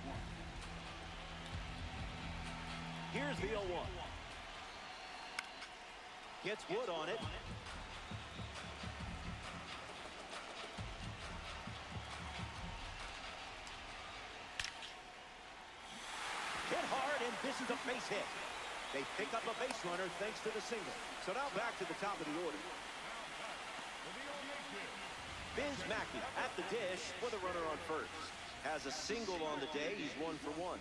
Here's the 0-1. Gets wood on it. Hit hard, and this is a base hit. They pick up a base runner thanks to the single. So now back to the top of the order. Biz Mackey at the dish with a runner on first. Has a single on the day. He's 1 for 1.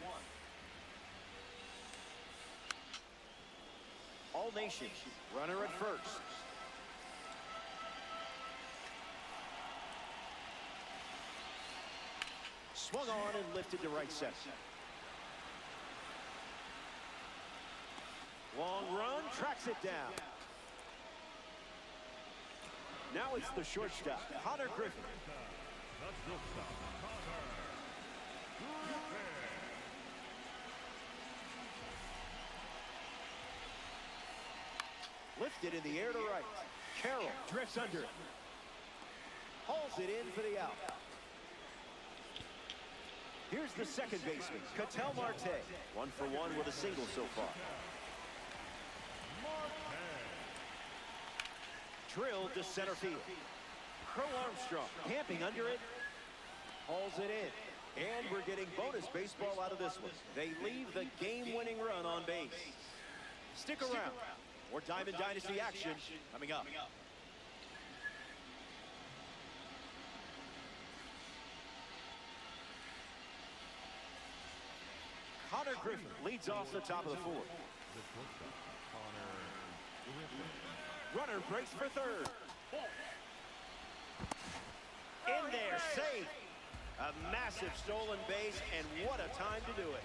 All Nation, runner at first. Swung on and lifted to right center. Long run, tracks it down. Now it's the shortstop, Connor Griffin. Lifted in the air to right. Carroll drifts under it. Hauls it in for the out. Here's the second baseman, Ketel Marte. 1 for 1 with a single so far. Drilled to center field. Crow Armstrong camping under it. Hauls it in. And we're getting bonus baseball out of this one. They leave the game-winning run on base. Stick around. More Diamond Dynasty action coming up. Connor Griffin leads off the top of the fourth. Runner breaks for third. In there, safe. A massive stolen base, and what a time to do it.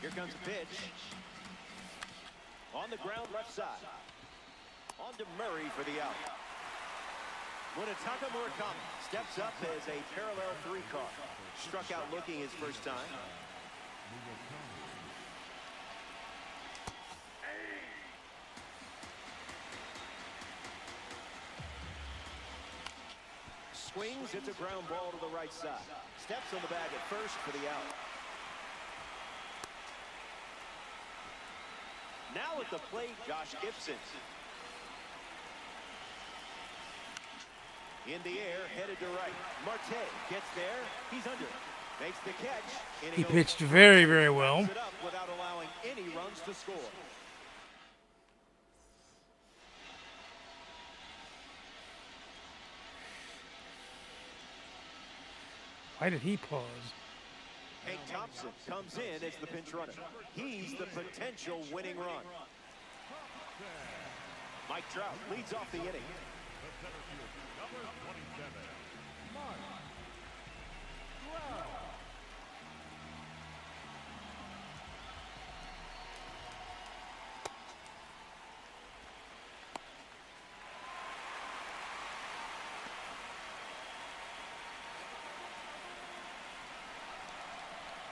Here comes a pitch. On the ground, left side. On to Murray for the out. Munetaka Murakami steps up as a parallel 3 car. Struck out looking his first time. Swings, it's a ground ball to the right side. Steps on the bag at first for the out. Now at the plate, Josh Gibson. In the air, headed to right. Marte gets there. He's under. Makes the catch. He pitched very, very well. It up without allowing any runs to score. Why did he pause? Hank Thompson comes in as the pinch runner. He's the potential winning run. Mike Trout leads off the inning. Number 27, Mike Trout.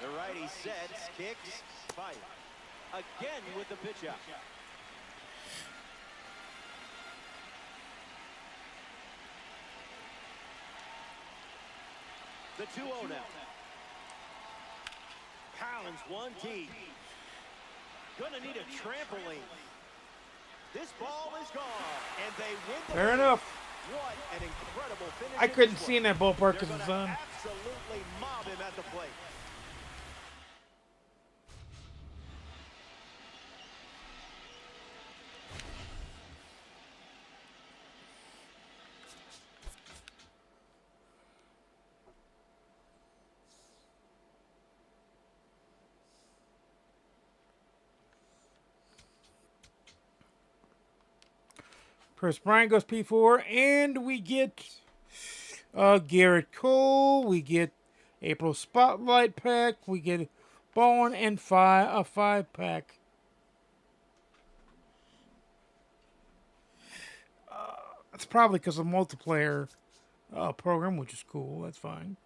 The righty sets, kicks, fire. Again with the pitch out. The 2-0 now. Collins one deep. Gonna need a trampoline. This ball is gone, and they win the Fair game. enough. What an incredible finish. I in couldn't this see in one. that ballpark They're because of the gonna sun. absolutely mob him at the plate. Chris Bryant goes P4, and we get Garrett Cole. We get April Spotlight pack. We get Ballin' and a 5-pack. It's probably because of multiplayer program, which is cool. That's fine.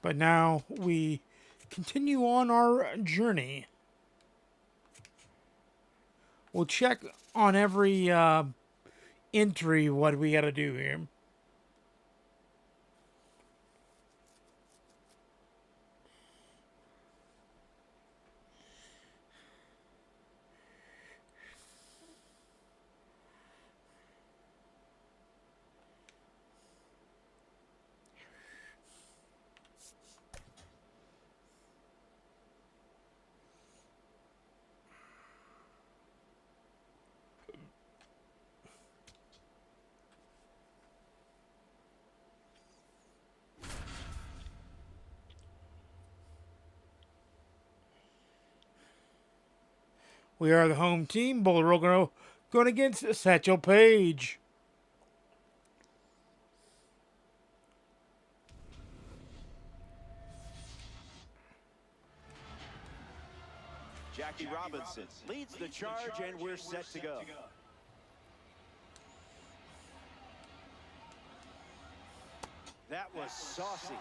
But now we continue on our journey. We'll check on every entry what we got to do here. We are the home team. Boulder Rogan going against Satchel Paige. Jackie Robinson leads the charge, and we're set to go. That was saucy.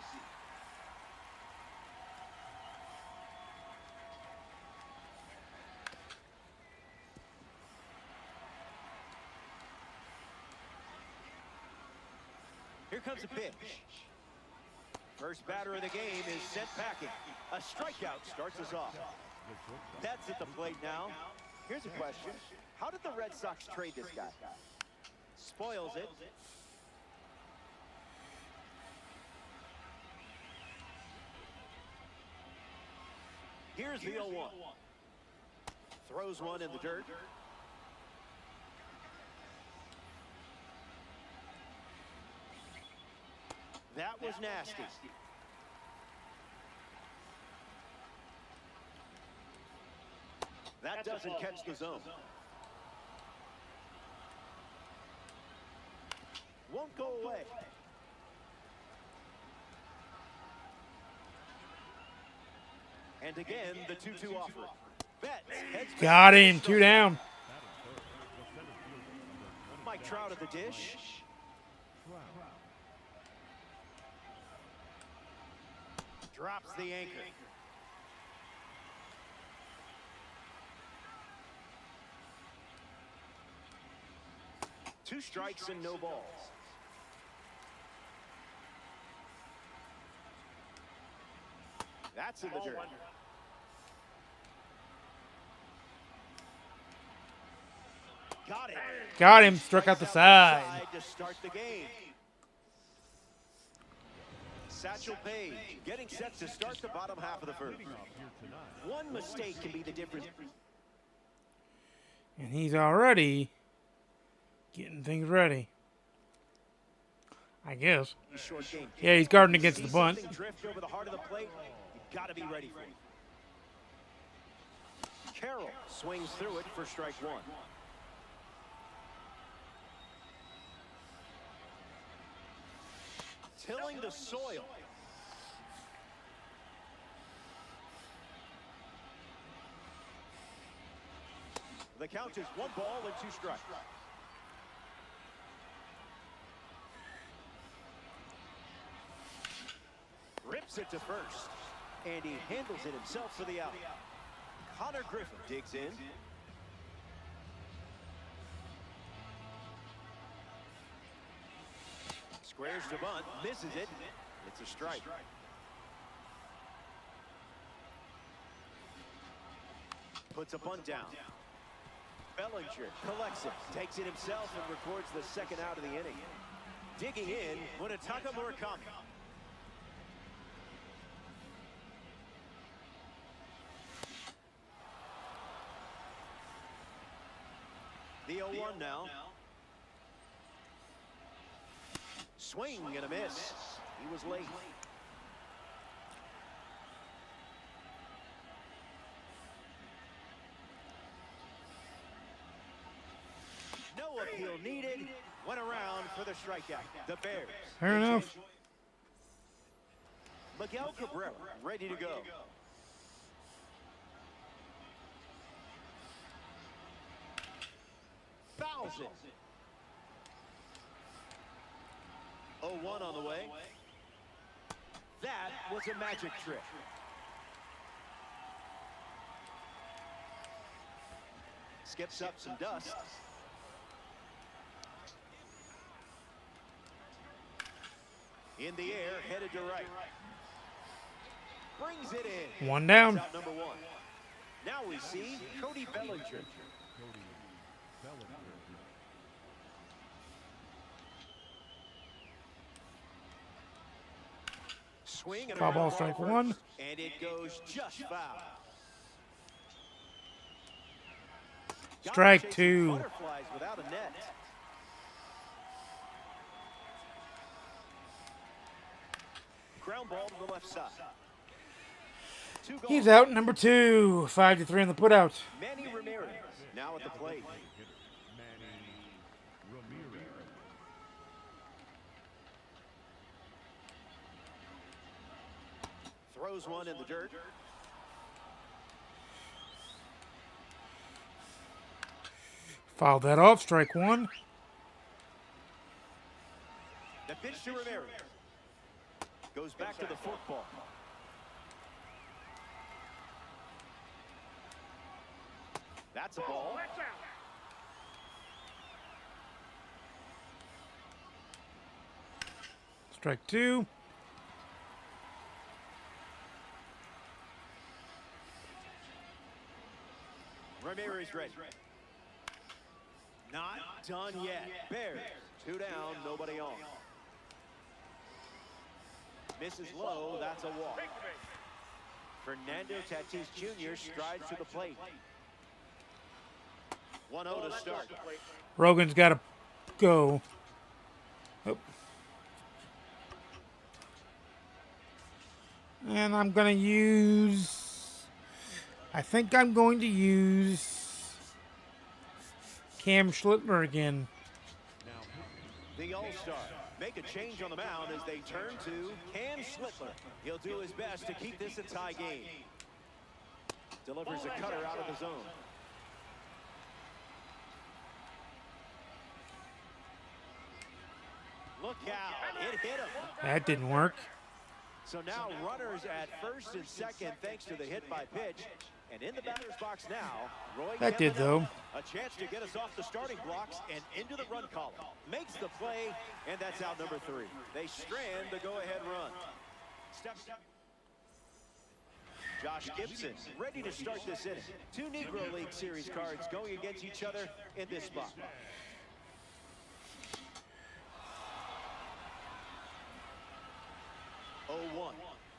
comes a pitch. First batter of the game is sent packing. A strikeout starts us off. That's at the plate now. Here's a question. How did the Red Sox trade this guy? Spoils it. Here's the 0-1. Throws one in the dirt. That was nasty. That doesn't catch the zone. Won't go away. And again, the 2-2 offer. Betts heads back. Got him. 2 down. Mike Trout at the dish. Drops the anchor. Two strikes and no balls. That's in the dirt. Got it. Got him. Struck out the side. To start the game. Satchel Paige getting set to start the bottom half of the first. One mistake can be the difference. And he's already getting things ready. I guess. Short game. Yeah, he's guarding against the bunt. Drift over the heart of the plate. You got to be ready for it. Carroll swings through it for strike one. Tilling the soil. The count is 1 ball and 2 strikes. Rips it to first. And he handles it himself for the out. Connor Griffin digs in. Squares to bunt, misses it. It's a strike. Puts a bunt down. Bellinger collects it, takes it himself, and records the second out of the inning. Digging in, Munetaka Murakami. The 0-1 now. Swing and a miss. He was late. No appeal needed. Went around for the strikeout. The Bears. Fair enough. Miguel Cabrera ready to go. Fouls it. 0-1 on the way. That was a magic trick. Skips up some dust. In the air, headed to right. Brings it in. 1 down. Out number 1. Now we see Cody Bellinger. Swing and Foul ball, strike 1. And it goes just foul. Strike 2. Butterflies without a net. Ground ball to the left side. He's out, number 2. 5-3 on the putout. Manny Ramirez now at the plate. Throws one in the dirt. Fouled that off, strike 1. The pitch to Ramirez. Goes back to the football. That's a ball. Strike two. Ramirez ready. Not done yet. Bears, 2 down, nobody on. Misses low, that's a walk. Fernando Tatis Jr. strides to the plate. 1-0 to start. Rogan's got to go. Oh. And I'm going to use... I think I'm going to use Cam Schlittler again. The All-Star make a change on the mound as they turn to Cam Schlittler. He'll do his best to keep this a tie game. Delivers a cutter out of the zone. Look out, it hit him. That didn't work. So now runners at first and second thanks to the hit by pitch. And in the batter's box now, Roy That did, though. A chance to get us off the starting blocks and into the run column. Makes the play, and that's out number 3. They strand the go-ahead run. Step. Josh Gibson ready to start this inning. 2 Negro League Series cards going against each other in this spot.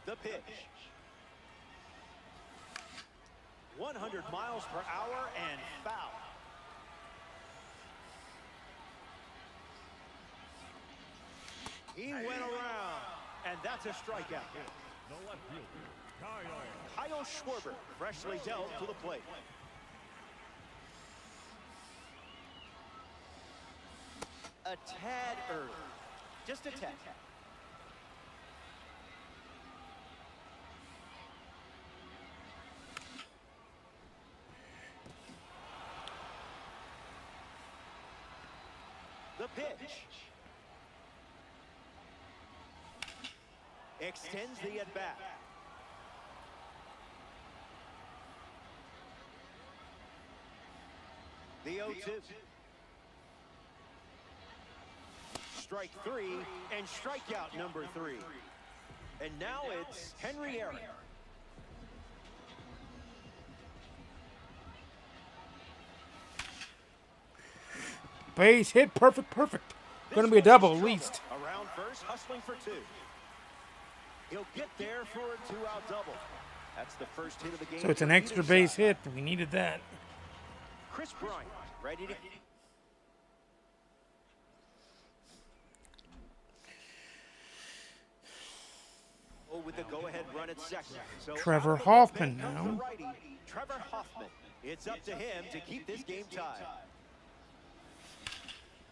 The pitch. 100 miles per hour and foul. He went around, and that's a strikeout. The left fielder, Kyle Schwarber, freshly dealt to the plate. A tad early, just a tad. The pitch. Extends the at-bat. The 0-2. Strike 3 and strikeout number 3. And now it's Henry Aaron. Base hit, perfect. Going to be a double at least. Around first, hustling for 2. He'll get there for a 2-out double. That's the first hit of the game. So it's an extra base hit. We needed that. Chris Bryant, ready to... with the go-ahead run at second. So Trevor Hoffman now. Trevor Hoffman. It's up to him to keep this game tied.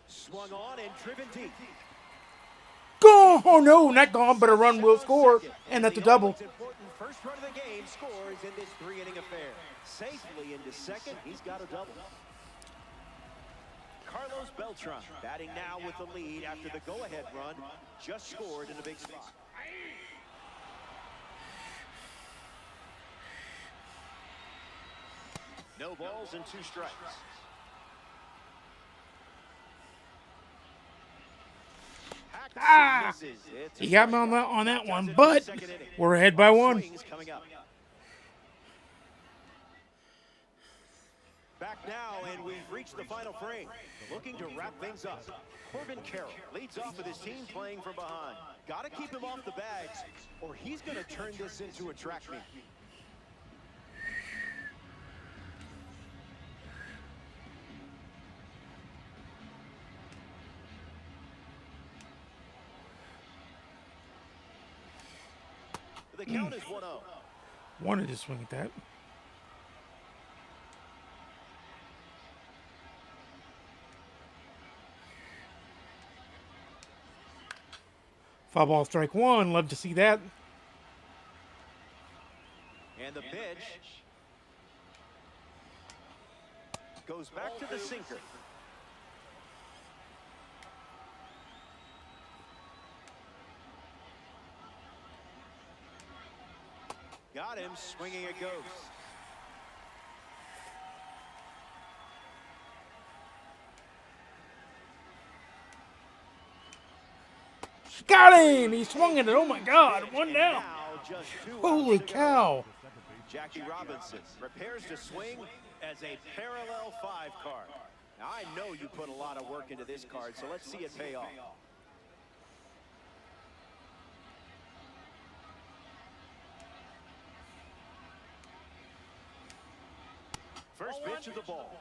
Swung on and driven deep. Go! Oh no, not gone, but a run will score, and that's a double. Important first run of the game scores in this 3-inning affair. Safely into second, he's got a double. Carlos Beltran batting now with the lead after the go-ahead run. Just scored in a big spot. No balls and 2 strikes. He got me on that one, but we're ahead by 1. Back now, and we've reached the final frame. Looking to wrap things up. Corbin Carroll leads off with his team playing from behind. Got to keep him off the bags, or he's going to turn this into a track meet. The count is 1-0. Wanted to swing at that. Foul ball, strike 1. Love to see that. And the pitch goes back to the sinker. Got him, swinging it goes. Got him! He swung at it. Oh my God! One down. Now just 2 outs Holy to go. cow! Jackie Robinson prepares to swing as a parallel 5 card. Now, I know you put a lot of work into this card, so let's see it pay off. First pitch of the ball.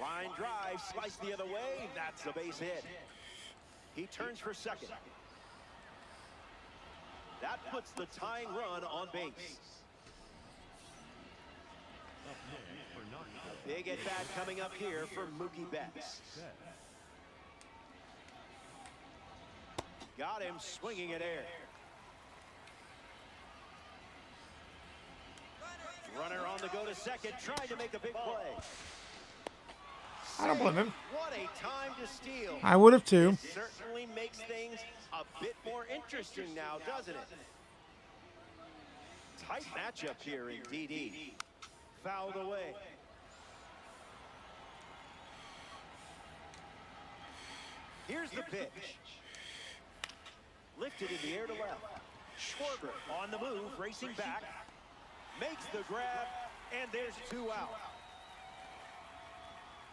Line drive, slice the other way. That's a base hit. He turns for second. That puts the tying run on base. A big at-bat coming up here for Mookie Betts. Got him swinging at air. Runner on the go to second, trying to make a big play. I don't blame him. What a time to steal. I would have too. It certainly makes things a bit more interesting now, doesn't it? Tight matchup here in DD. Fouled away. Here's the pitch. Lifted in the air to left. Schwarber on the move, racing back. Makes the grab, and there's 2 out.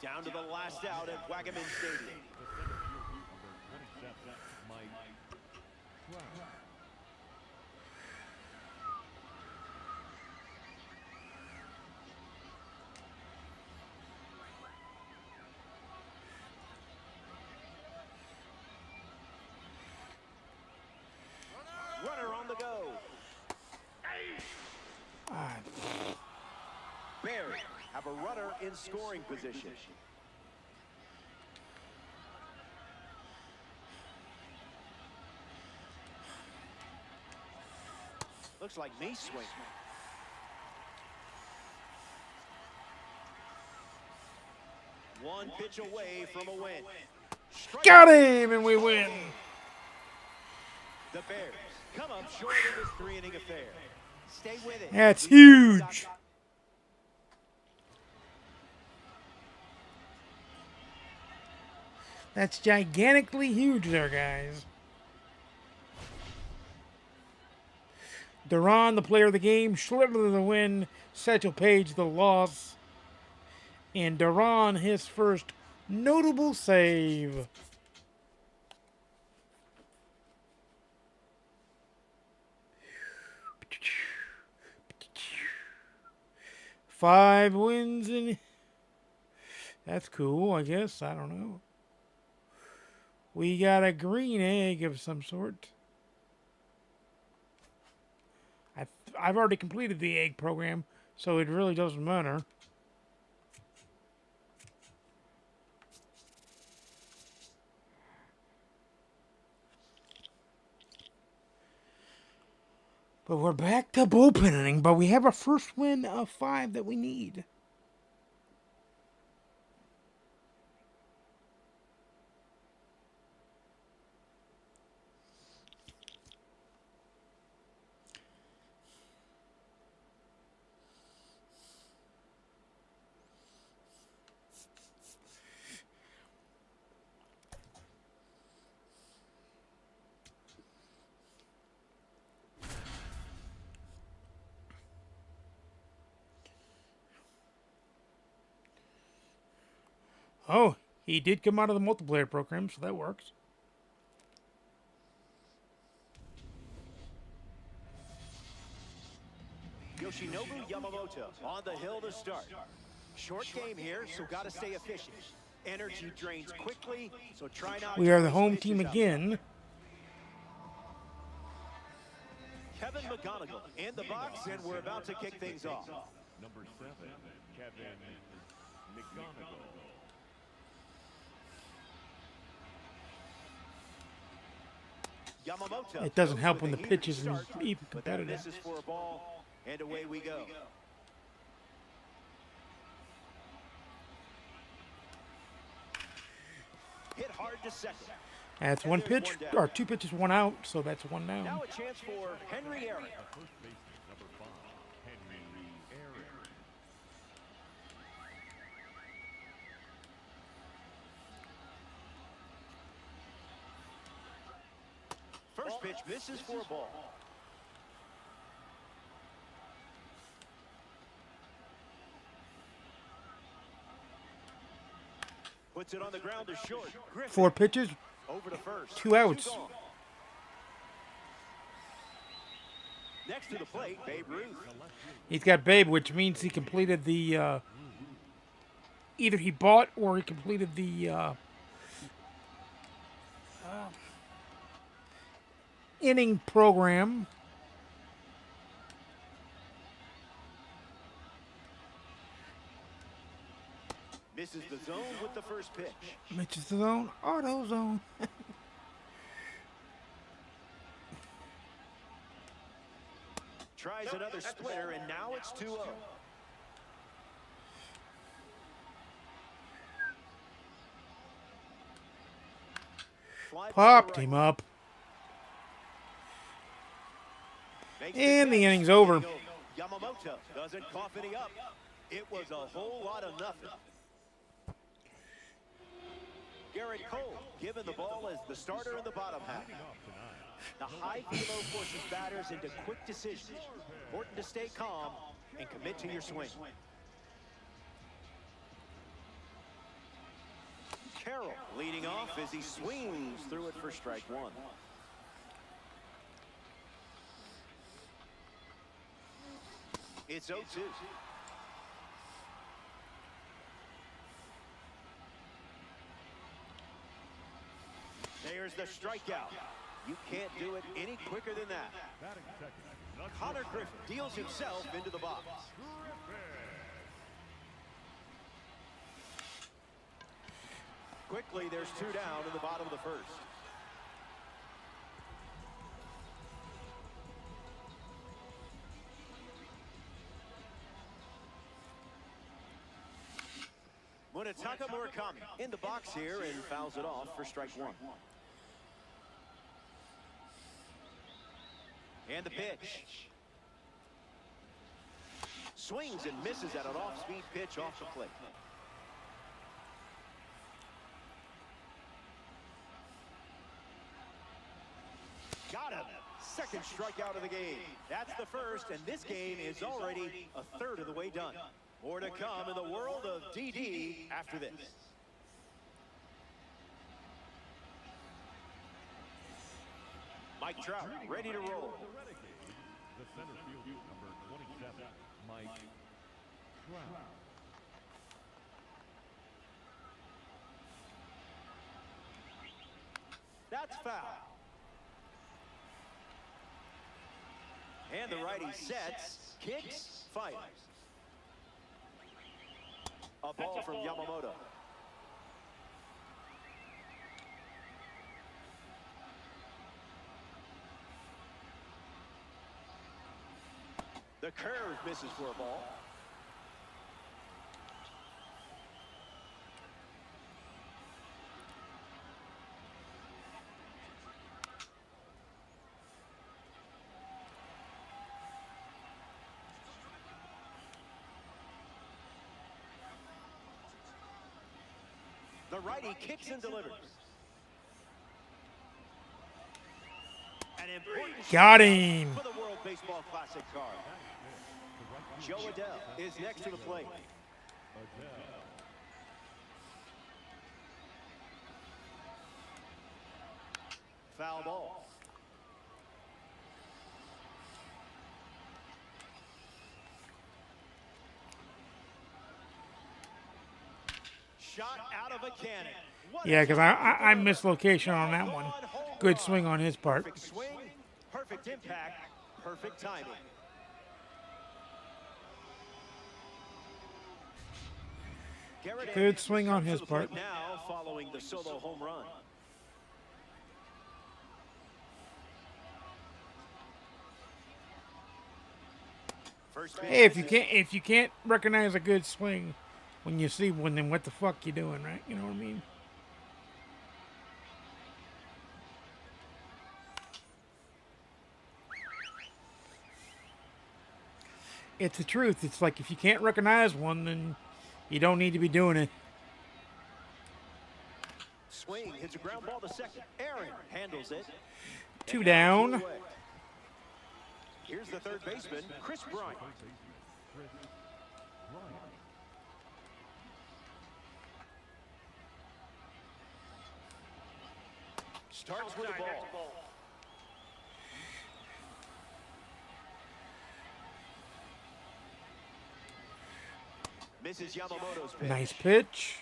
Down to the last out at Wagaman Stadium. Runner on the go. Barry have a runner in scoring position. Looks like me swing. One pitch away from a win. Got him, and we win. The Bears come up short in this 3-inning affair. Stay with it. That's huge. That's gigantically huge there, guys. Duran, the player of the game. Schlittler, the win. Satchel Paige, the loss. And Duran, his first notable save. Five wins in. That's cool, I guess. I don't know. We got a green egg of some sort. I've already completed the egg program, so it really doesn't matter. But we're back to bullpenning, but we have a first win of 5 that we need. Oh, he did come out of the multiplayer program, so that works. Yoshinobu Yamamoto on the hill to start. Short game here, so got to stay efficient. Energy drains quickly, so try not. We are the home team again. Kevin McGonigal in the box, and we're about to kick things off. Number 7, Kevin McGonigal. Yamamoto. It doesn't help with when the a pitch heated isn't start, even but that competitive. misses for a ball, and away we go. Hit hard to second. That's And one there's pitch, one down. or 2 pitches, 1 out, so that's 1 down. Now a chance for Henry Aaron. First baseman, number 5, Henry Aaron. pitch misses for a ball. Puts it on the ground to short. Griffin 4 pitches, over to first. 2 outs. Gone. Next to the plate, Babe Ruth. He's got Babe, which means he completed the, either he bought or he completed the inning program. Misses the zone with the first pitch. Mitch's zone, auto zone. Tries another splitter, and now it's 2-0. Popped him up. And the inning's over. Yamamoto doesn't cough any up. It was a whole lot of nothing. Garrett Cole given the ball as the starter in the bottom half. The high velo forces batters into quick decisions. Important to stay calm and commit to your swing. Carroll leading off as he swings through it for strike 1. It's 0-2. There's the strikeout. You can't do it any quicker than that. Batting second. Connor Griffin deals himself into the box. Quickly, there's 2 down in the bottom of the first. Munetaka Murakami in the box here and fouls it off for strike 1. And the pitch. Swings and misses at an off-speed pitch off the plate. Got him. Second strikeout of the game. That's the first, and this game is already a third of the way done. More to come in the world of DD after this. Mike Trout ready to roll. The center fielder, number 27, Mike Trout. That's foul. And the righty sets, kicks, fires. A ball from Yamamoto. The curve misses for a ball. The righty kicks and delivers. An important Got him. for the World Baseball Classic card. Joe Adele is next to the plate. Foul ball. Shot out of a cannon. What Yeah, a because I missed location on that one. Good swing on his part. perfect swing, perfect impact, perfect timing. Garrett Good swing on comes to his the plate part. now following the solo home run. First pitch Hey, misses. if you can't recognize a good swing when you see one, then what the fuck you doing, right? You know what I mean? It's the truth. It's like if you can't recognize one, then you don't need to be doing it. Swing hits a ground ball to second. Aaron handles it. 2 down. Here's the third baseman, Chris Bryant. Chris Bryant. Starts with the ball. Misses Yamamoto's pitch. Nice pitch.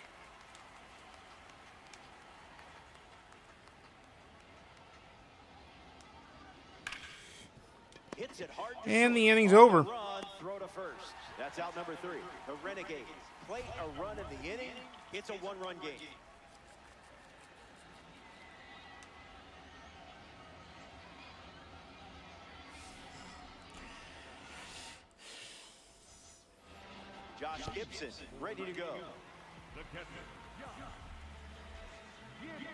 Hits it hard to And the short. inning's On the over. Run, throw to first. That's out number 3. The Renegades play a run in the inning. It's a 1-run game. Josh Gibson ready to go. The catcher, Josh Gibson.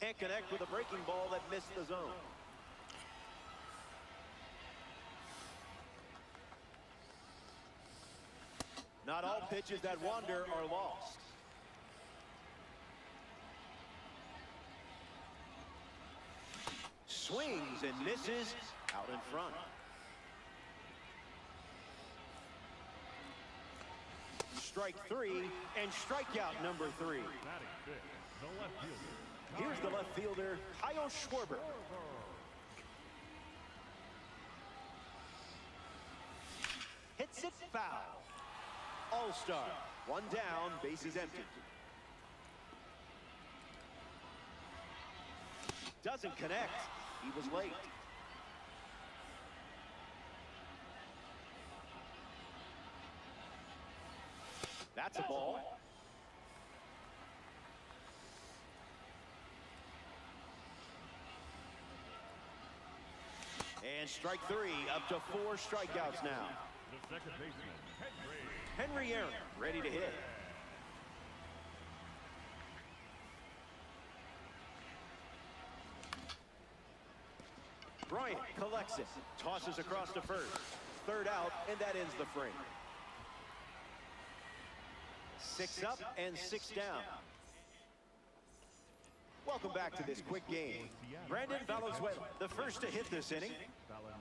Can't connect with a breaking ball that missed the zone. Not all pitches that wander are lost. Swings and misses out in front. Strike 3 and strikeout number 3. Batting fifth, the left fielder. Here's the left fielder, Kyle Schwarber. Hits it foul. All-star. 1 down, bases empty. Doesn't connect. He was late. That's a ball. And strike 3, up to 4 strikeouts now. The second baseman, Henry Aaron, ready to hit. Bryant collects it, tosses across to first. 3rd out, and that ends the frame. 6 up and 6 down. Welcome back to this quick game. Brandon Valenzuela, the first to hit this inning. Valenzuela.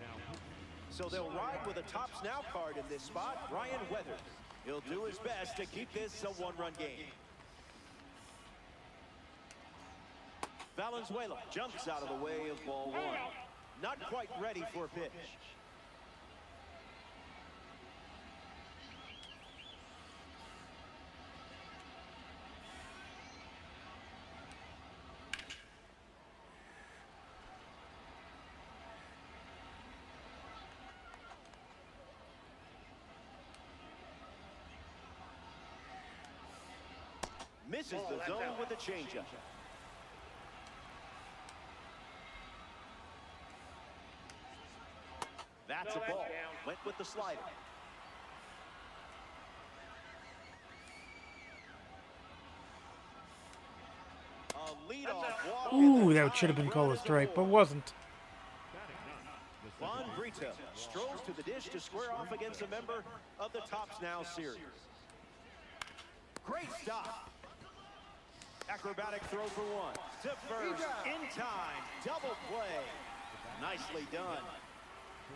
Now, So they'll ride with a tops now card in this spot, Ryan Weathers. He'll do his best to keep this a 1-run game. Valenzuela jumps out of the way of ball 1. Not quite ready for a pitch. Misses the zone with a changeup. That's a ball. Went with the slider. A leadoff walk. Ooh, that should have been called a strike, but wasn't. Juan Brito strolls to the dish to square off against a member of the Tops Now series. Great stop. Acrobatic throw for 1. To first, in time, double play. Nicely done.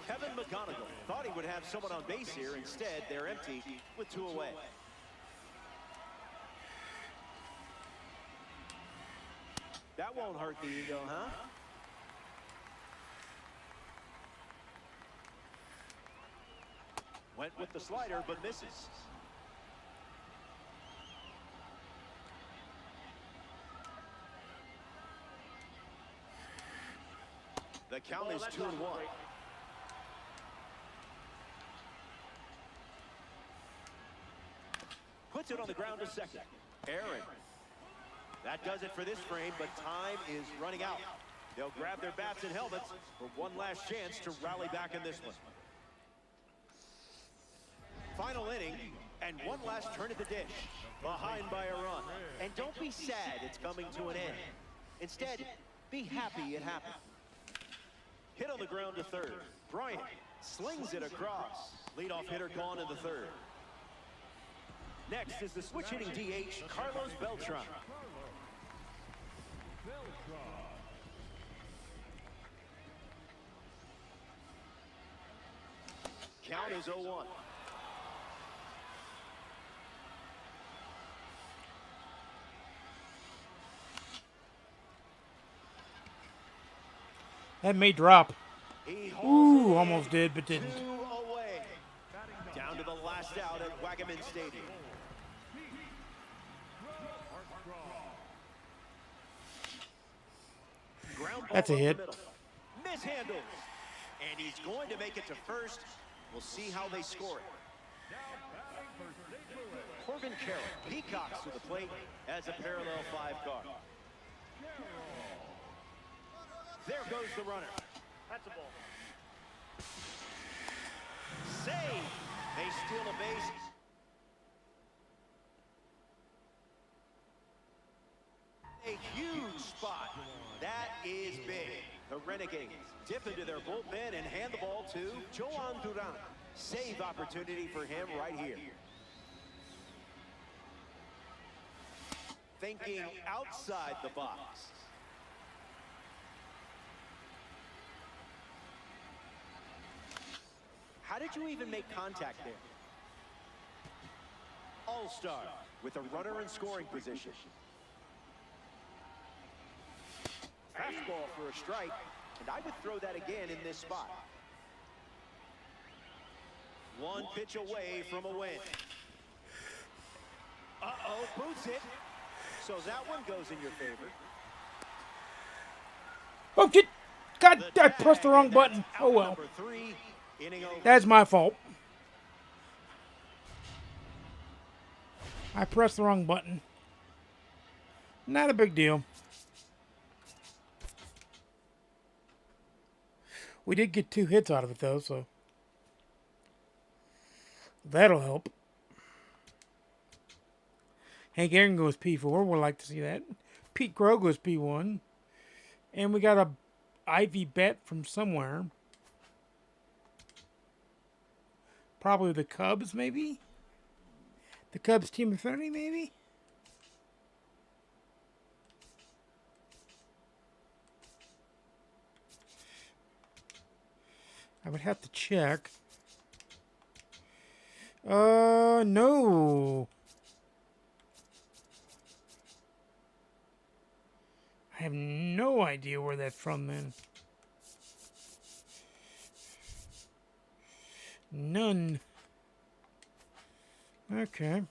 Kevin McGonigal thought he would have someone on base here. Instead, they're empty with 2 away. That won't hurt the ego, huh? Went with the slider, but misses. The count is 2-1. Puts it on the ground to second. Aaron. That does it for this frame, but time is running out. They'll grab their bats and helmets for one last chance to rally back in this one. Final inning, and one last turn at the dish. Behind by a run. And don't be sad it's coming to an end. Instead, be happy it happened. Hit on the ground to third. Bryant Slings it across. Leadoff hitter gone in the third. Next is the switch hitting DH, Carlos Beltran. Count is 0-1. That may drop. He hauls it Ooh, in. almost did, but 2 didn't. away. Down to the last out at Wagaman Stadium. Ground ball That's a up the hit. middle. Mishandles. And he's going to make it to first. We'll see how they score it. Corbin Carroll peacocks to the plate as a parallel 5 car. There goes the runner. That's a ball. Save. They steal a base. A huge spot. That is big. The Renegades dip into their bullpen and hand the ball to Joan Duran. Save opportunity for him right here. Thinking outside the box. How did you even make contact there? All-star with a runner in scoring position. Fastball for a strike, and I would throw that again in this spot. One pitch away from a win. Uh-oh, boots it. So that one goes in your favor. Oh, shit. God, I pressed the wrong button. Oh, well. Number 3, inning over. That's my fault. I pressed the wrong button. Not a big deal. We did get 2 hits out of it, though, so that'll help. Hank Aaron goes P4. We'd like to see that. Pete Crow goes P1. And we got a Ivy bet from somewhere. Probably the Cubs, maybe? The Cubs team of 30, maybe? I would have to check. No. I have no idea where that's from then. None. Okay.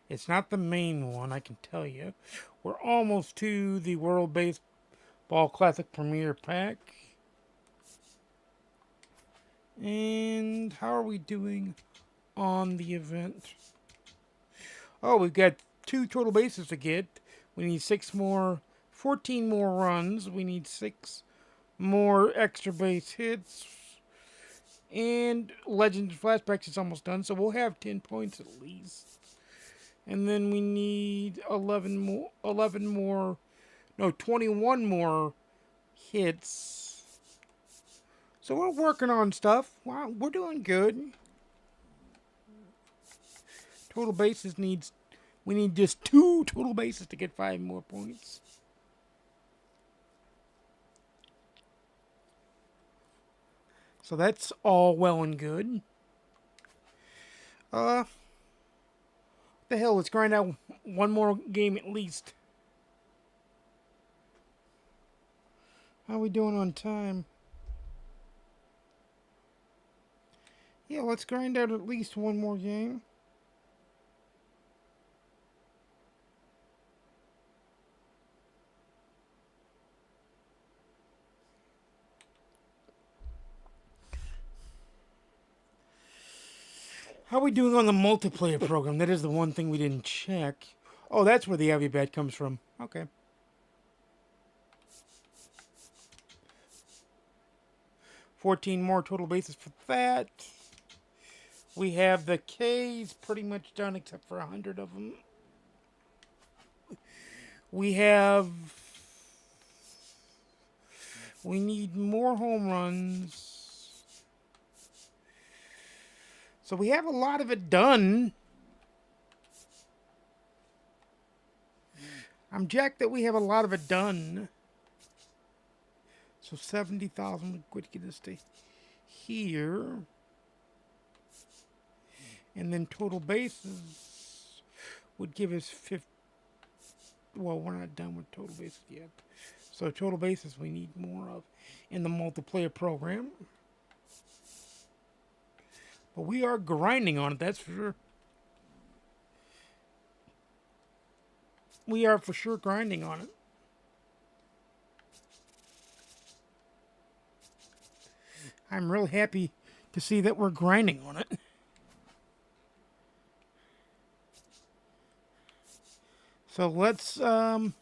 It's not the main one, I can tell you. We're almost to the World Baseball Classic Premier Pack. And how are we doing on the event? Oh, we've got 2 total bases to get. We need 14 more runs. We need 6 more extra base hits. And Legends Flashbacks is almost done, so we'll have 10 points at least. And then we need 21 more hits. So we're working on stuff. Wow, we're doing good. Total bases we need just 2 total bases to get 5 more points. So that's all well and good. The hell, let's grind out one more game at least. How are we doing on time? Yeah, let's grind out at least one more game. How are we doing on the multiplayer program? That is the one thing we didn't check. Oh, that's where the Ivy bet comes from. Okay. $14 more total bases for that. We have the K's pretty much done except for 100 of them. We need more home runs. So we have a lot of it done. I'm jacked that we have a lot of it done. So 70,000 would get us to here. And then total bases would give us 50. Well, we're not done with total bases yet. So total bases we need more of in the multiplayer program. But we are grinding on it, that's for sure. We are for sure grinding on it. I'm real happy to see that we're grinding on it. So let's come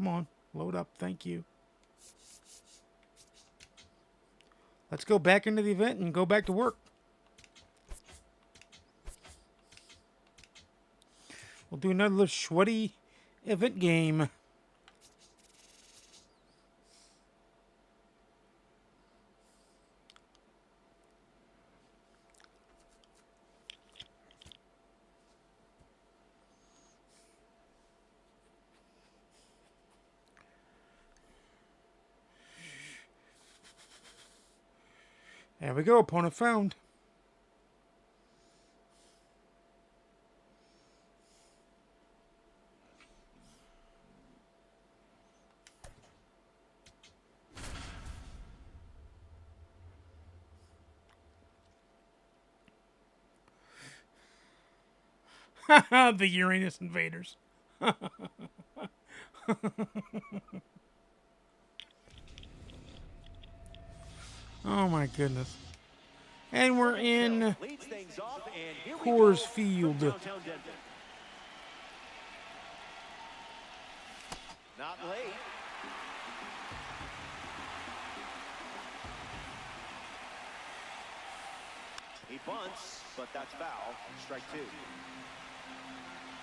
on, load up, thank you. Let's go back into the event and go back to work. We'll do another sweaty event game. There we go, opponent found. The Uranus invaders. Oh my goodness. And we're in Leads things off, and here we Coors go Field. from downtown Denver. Not late. He bunts, but that's foul. Strike two.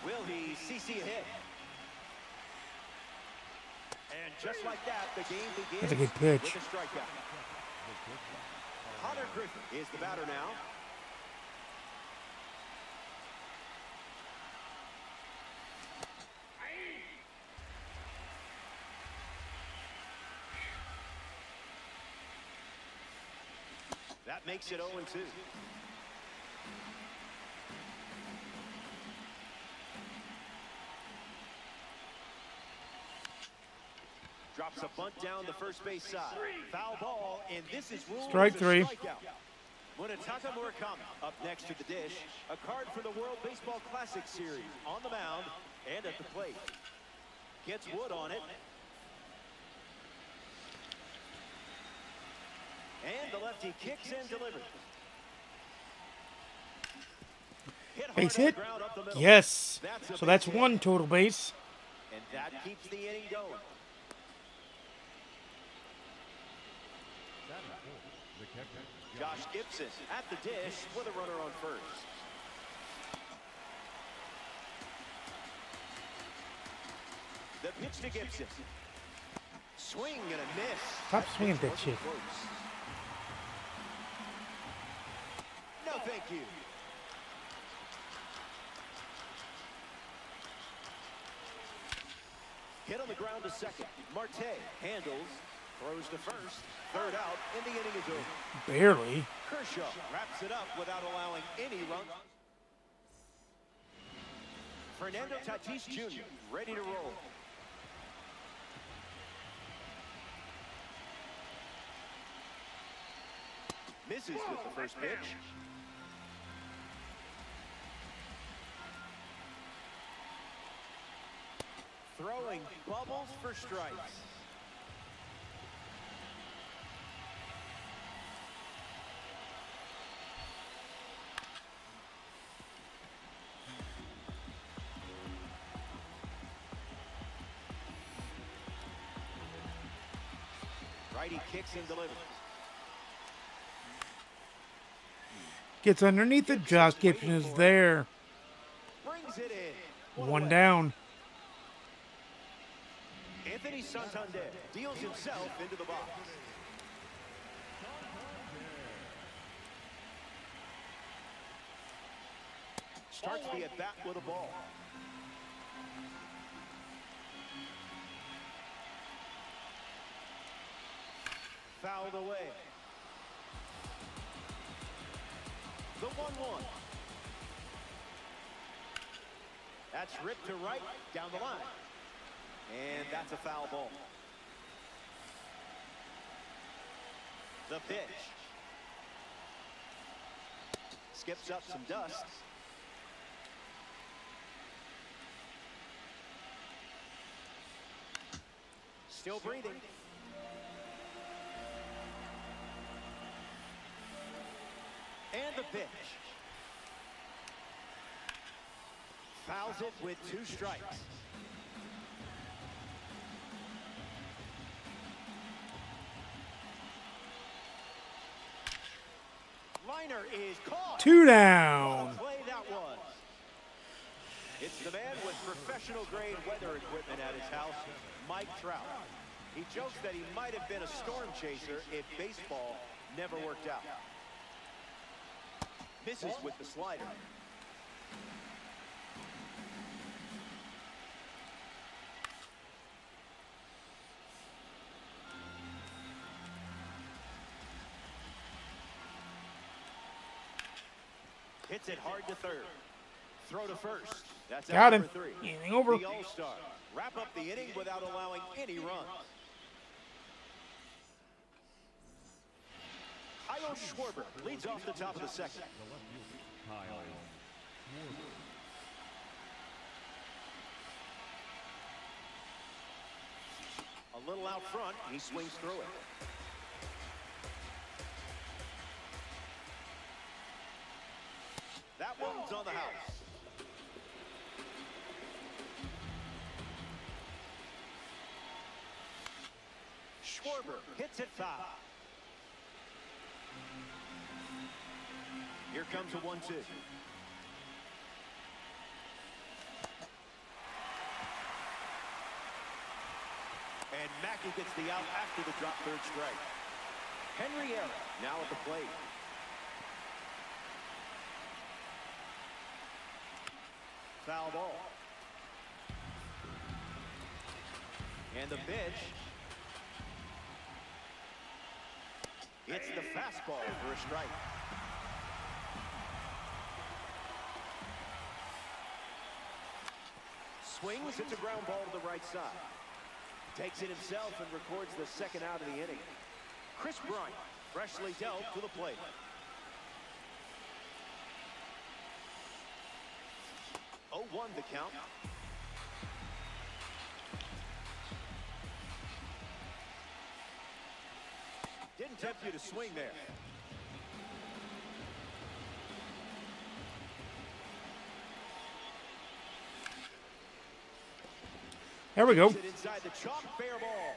Will he CC a hit? And just like that, the game begins That's a good pitch. with a strikeout. Hunter Griffin is the batter now. That makes it 0-2. Drops a bunt down the first base side. Foul ball, and this is ruled Strike as a three. strikeout. Munetaka Murakami up next to the dish. A card for the World Baseball Classic Series on the mound and at the plate. Gets wood on it. And the lefty kicks and delivers. Base hard on hit? the ground up the middle. Yes. That's a So that's base hit. one total base. And that keeps the inning going. The catcher, Josh Gibson at the dish with a runner on first. The pitch to Gibson. Swing and a miss. Stop swinging that Wasn't shit. close. No, thank you. Hit on the ground to second. Marte handles, throws to first. Third out, and the inning is over. Barely. Kershaw wraps it up without allowing any run. Fernando Tatis Jr. ready to roll. Misses with the first pitch. Throwing bubbles for strikes. Righty kicks and delivers. Gets underneath it. Josh Gibson is there. Brings it in. One down. Anthony Santander deals himself into the box. Starts the at-bat with a ball. Fouled away. The 1-1. That's ripped to right, down the line. And that's a foul ball. The pitch. Skips up some dust. Still breathing. And the pitch. Fouls it with 2 strikes. Liner is caught. 2 down. What a play that was. It's the man with professional grade weather equipment at his house, Mike Trout. He jokes that he might have been a storm chaser if baseball never worked out. Misses with the slider. Hits it hard to third. Throw to first. That's Got out him. number 3. Inning over. The All-Star. Wrap up the inning without allowing any runs. Kyle Schwarber leads off the top of the second. Kyle. A little out front, he swings through it. That one's on the house. Schwarber hits it foul. Here comes a 1-2. And Mackey gets the out after the drop third strike. Henriera now at the plate. Foul ball. And the pitch. It's the fastball for a strike. Swings, it's a ground ball to the right side. Takes it himself and records the second out of the inning. Chris Bryant, freshly dealt to the plate. Oh, 0-1 the count. Didn't tempt you to swing there. There we go. Inside the chalk, fair ball.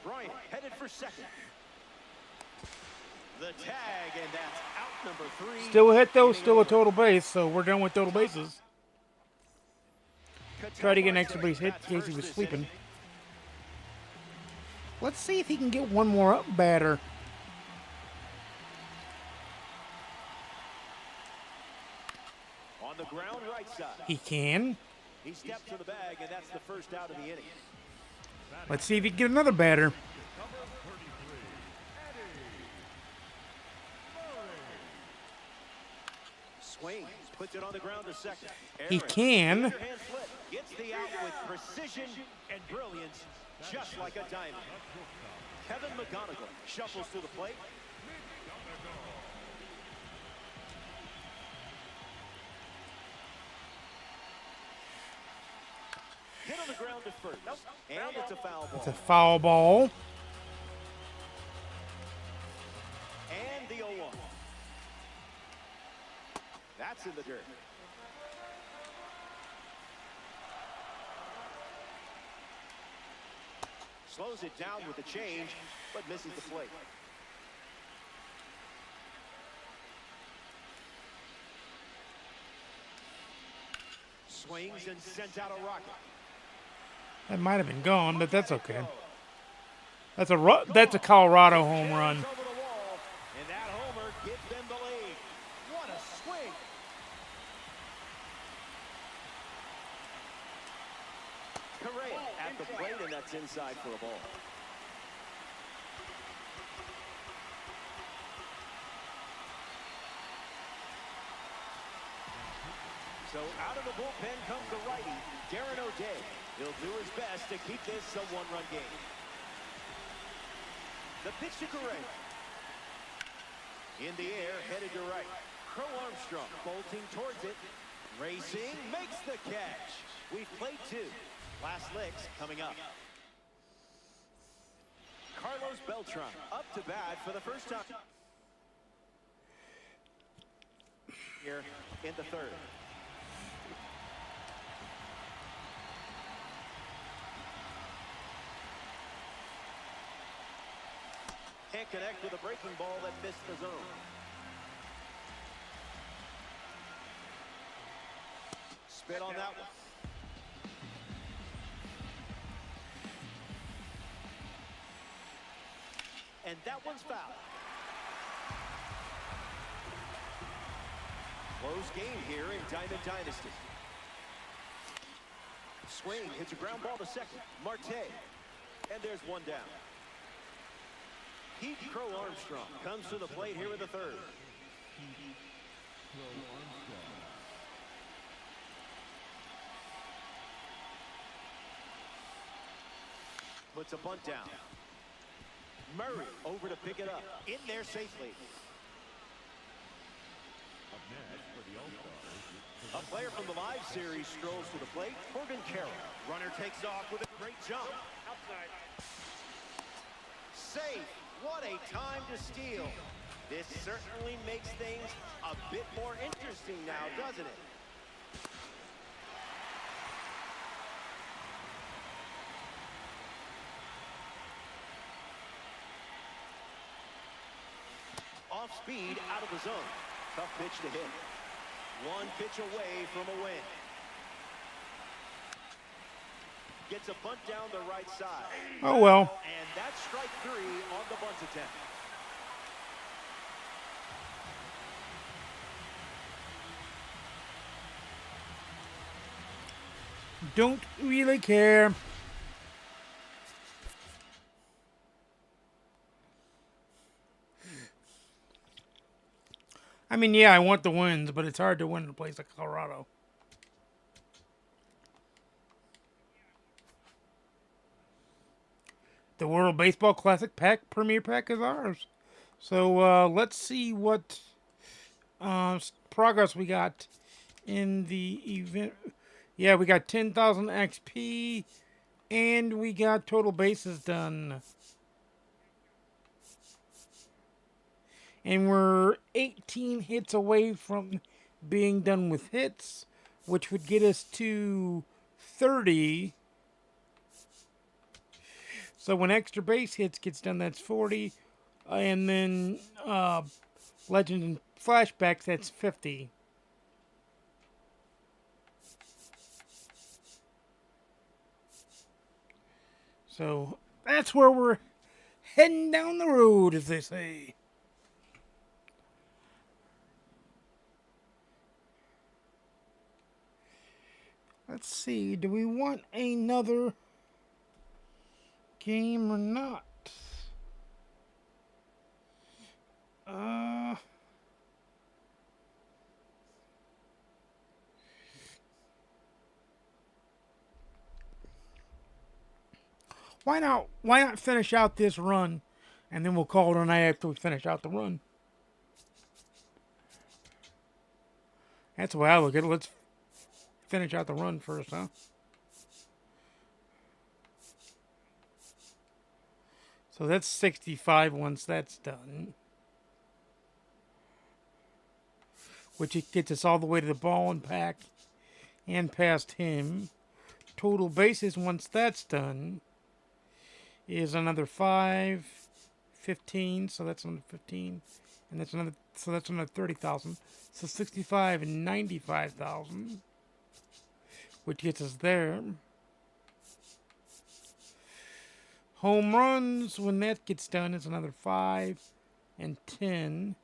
Bryant headed for second. The tag, and that's out number 3. Still a hit though, still a total base, so we're done with total bases. Try to get an extra base hit in case he was sleeping. Let's see if he can get one more up batter. On the ground right side. He can. He steps to the bag, and that's the first out of the inning. Let's see if he can get another batter. Swings, puts it on the ground to second. He can. Underhand flip, gets the out with precision and brilliance, just like a diamond. Kevin McGonigal shuffles to the plate. Hit on the ground to first. And it's a foul ball. It's a foul ball. And the 0-1. That's in the dirt. Slows it down with the change, but misses the plate. swings and sent out a rocket. That might have been gone, but that's okay. That's a Colorado home run. Over the wall, and that homer gives them the lead. What a swing! Correa at the plate, and that's inside for a ball. So out of the bullpen comes the righty, Darren O'Day. He'll do his best to keep this a one-run game. The pitch to Correa. In the air, headed to right. Crow Armstrong bolting towards it. Racing, makes the catch. We've played two. Last licks coming up. Carlos Beltran up to bat for the first time here in the third. Can't connect with a breaking ball that missed the zone. Spit on that one. And that one's foul. Close game here in Diamond Dynasty. Swing hits a ground ball to second. Marte. And there's one down. Pete Crow Armstrong comes to the plate here in the third. Puts a bunt down. Murray over to pick it up. In there safely. Up next for the All-Stars. A player from the live series strolls to the plate. Corbin Carroll. Runner takes off with a great jump. Outside. Safe. What a time to steal. This certainly makes things a bit more interesting now, doesn't it? Off speed, out of the zone. Tough pitch to hit. One pitch away from a win. Gets a bunt down the right side. Oh, well. And that's strike three on the bunt attempt. Don't really care. I mean, yeah, I want the wins, but it's hard to win in a place like Colorado. The World Baseball Classic pack, Premier Pack is ours. So let's see what progress we got in the event. Yeah, we got 10,000 XP, and we got total bases done. And we're 18 hits away from being done with hits, which would get us to 30. So when extra base hits gets done, that's 40. And then Legend and Flashbacks, that's 50. So that's where we're heading down the road, as they say. Let's see, do we want another game or not? Why not finish out this run, and then we'll call it a night after we finish out the run. That's the way I look at it. Let's finish out the run first, huh? So that's 65 once that's done. Which it gets us all the way to the ball and pack and past him. Total bases once that's done is another 5, 15, so that's another 15, and that's another 30,000. So 65 and 95,000. which gets us there. Home runs, when that gets done, is another 5 and 10.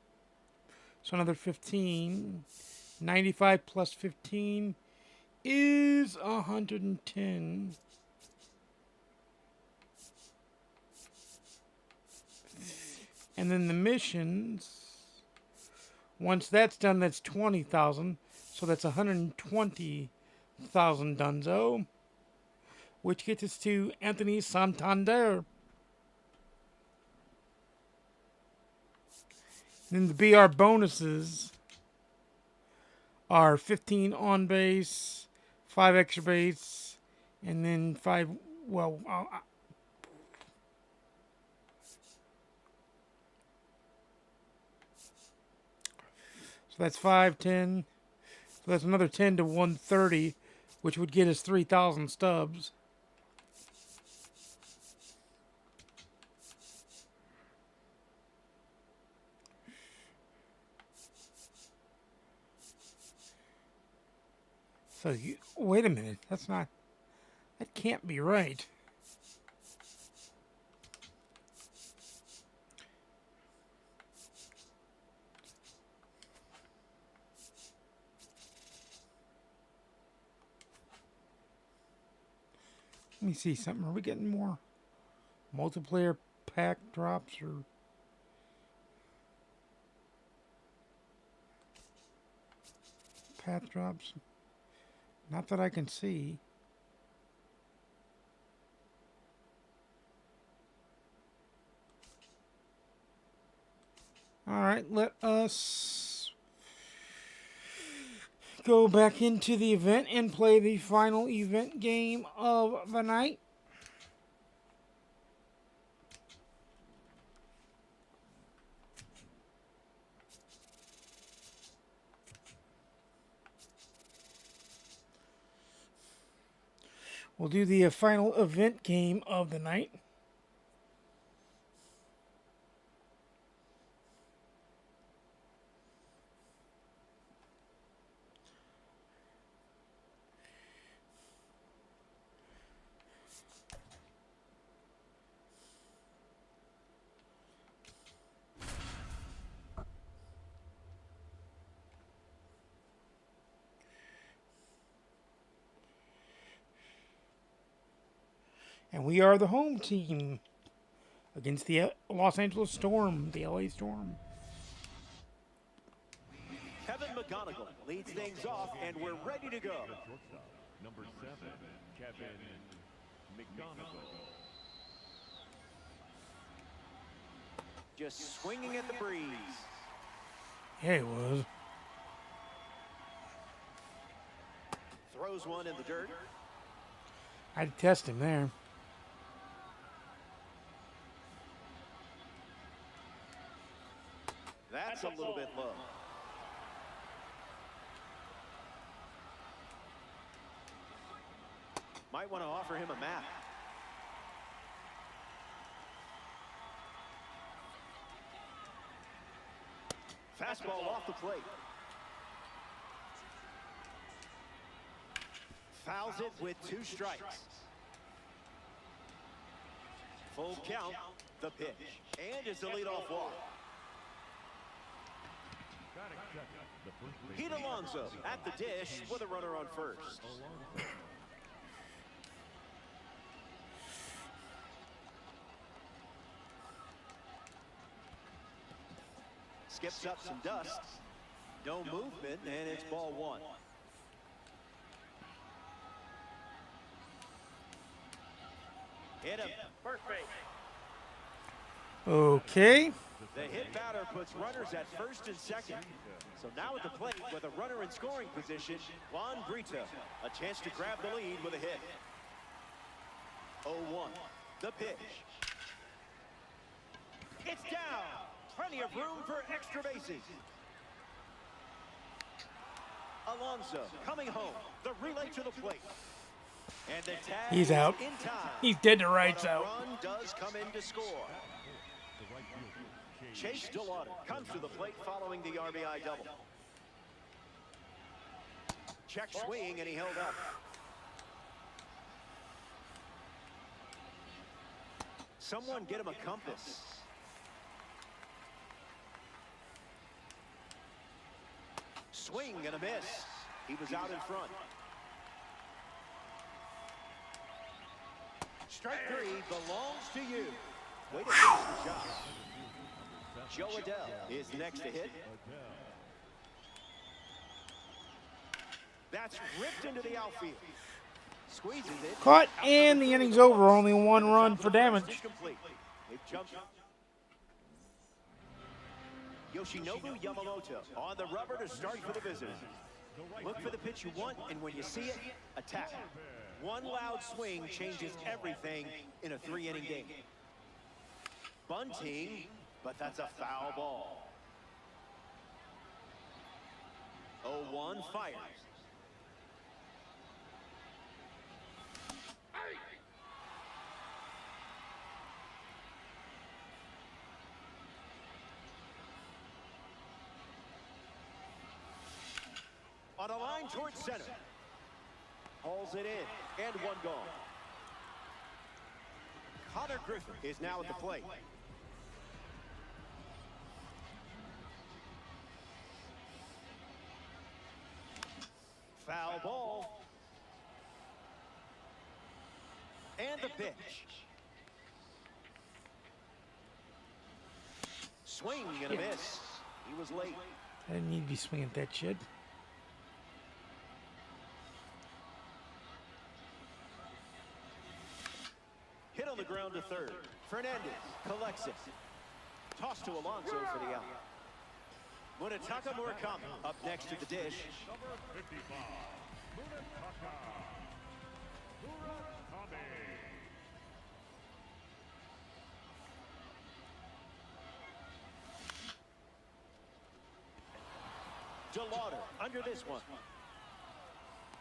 So another 15. 95 plus 15 is 110. And then the missions, once that's done, that's 20,000. So that's 120,000 Dunzo, which gets us to Anthony Santander. Then the BR bonuses are 15 on base, 5 extra base, and then 5, well, so that's 5, 10. So that's another 10 to 130, which would get us 3,000 stubs. So you, wait a minute, that can't be right. Let me see something. Are we getting more multiplayer pack drops or path drops? Not that I can see. All right, let us go back into the event and play the final event game of the night. We'll do the final event game of the night. And we are the home team against the Los Angeles Storm, the LA Storm. Kevin McGonigal leads things off, and we're ready to go. Shortstop, number 7, Kevin McGonigal. Just swinging at the breeze. Yeah, he was. Throws one in the dirt. I'd test him there. That's a little bit low. Might want to offer him a map. Fastball off the plate. Fouls it with 2 strikes. Full count, the pitch. And it's the leadoff walk. Pete Alonso at the dish with a runner on first. Skips up some dust. No movement, and it's ball 1. Hit him. First base. Okay. The hit batter puts runners at first and second. So now at the plate with a runner in scoring position, Juan Brito. A chance to grab the lead with a hit. 0-1. The pitch. It's down. Plenty of room for extra bases. Alonso coming home. The relay to the plate. And the tag He's out. in time. He's dead to rights But a out. run does come in to score. Chase DeLauder comes to the plate following the RBI double. Check swing, and he held up. Someone get him a compass. Swing and a miss. He was out in front. Strike three belongs to you. Way to finish the job. Joe Adele is next to hit. That's ripped into the outfield. Squeezes it. Caught, and the inning's over. Only one run for damage. They've jumped. Yoshinobu Yamamoto on the rubber to start for the visitors. Look for the pitch you want, and when you see it, attack. One loud swing changes everything in a 3-inning game. Bunting, but that's a foul ball. 0-1 fires. On a line towards center. Hauls it in, and one gone. Connor Griffin is now at the plate. Foul ball. And the pitch. Swing and a miss. He was late. I didn't need to be swinging at that shit. Hit on the ground to third. Fernandez collects it. Toss to Alonso for the out. Munetaka Murakami up next to the dish. Number 55, Munetaka Murakami. DeLauder under this one.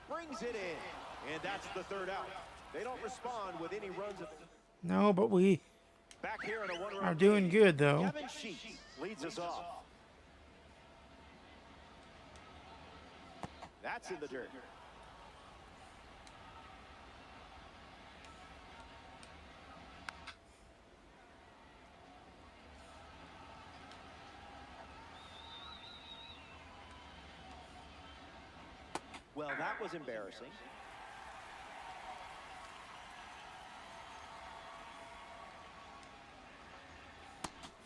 Brings it in. And that's the third out. They don't respond with any runs. No, but we Back here in a one-run are doing good, though. Kevin Sheets leads us off. That's in the dirt. Well, that was embarrassing.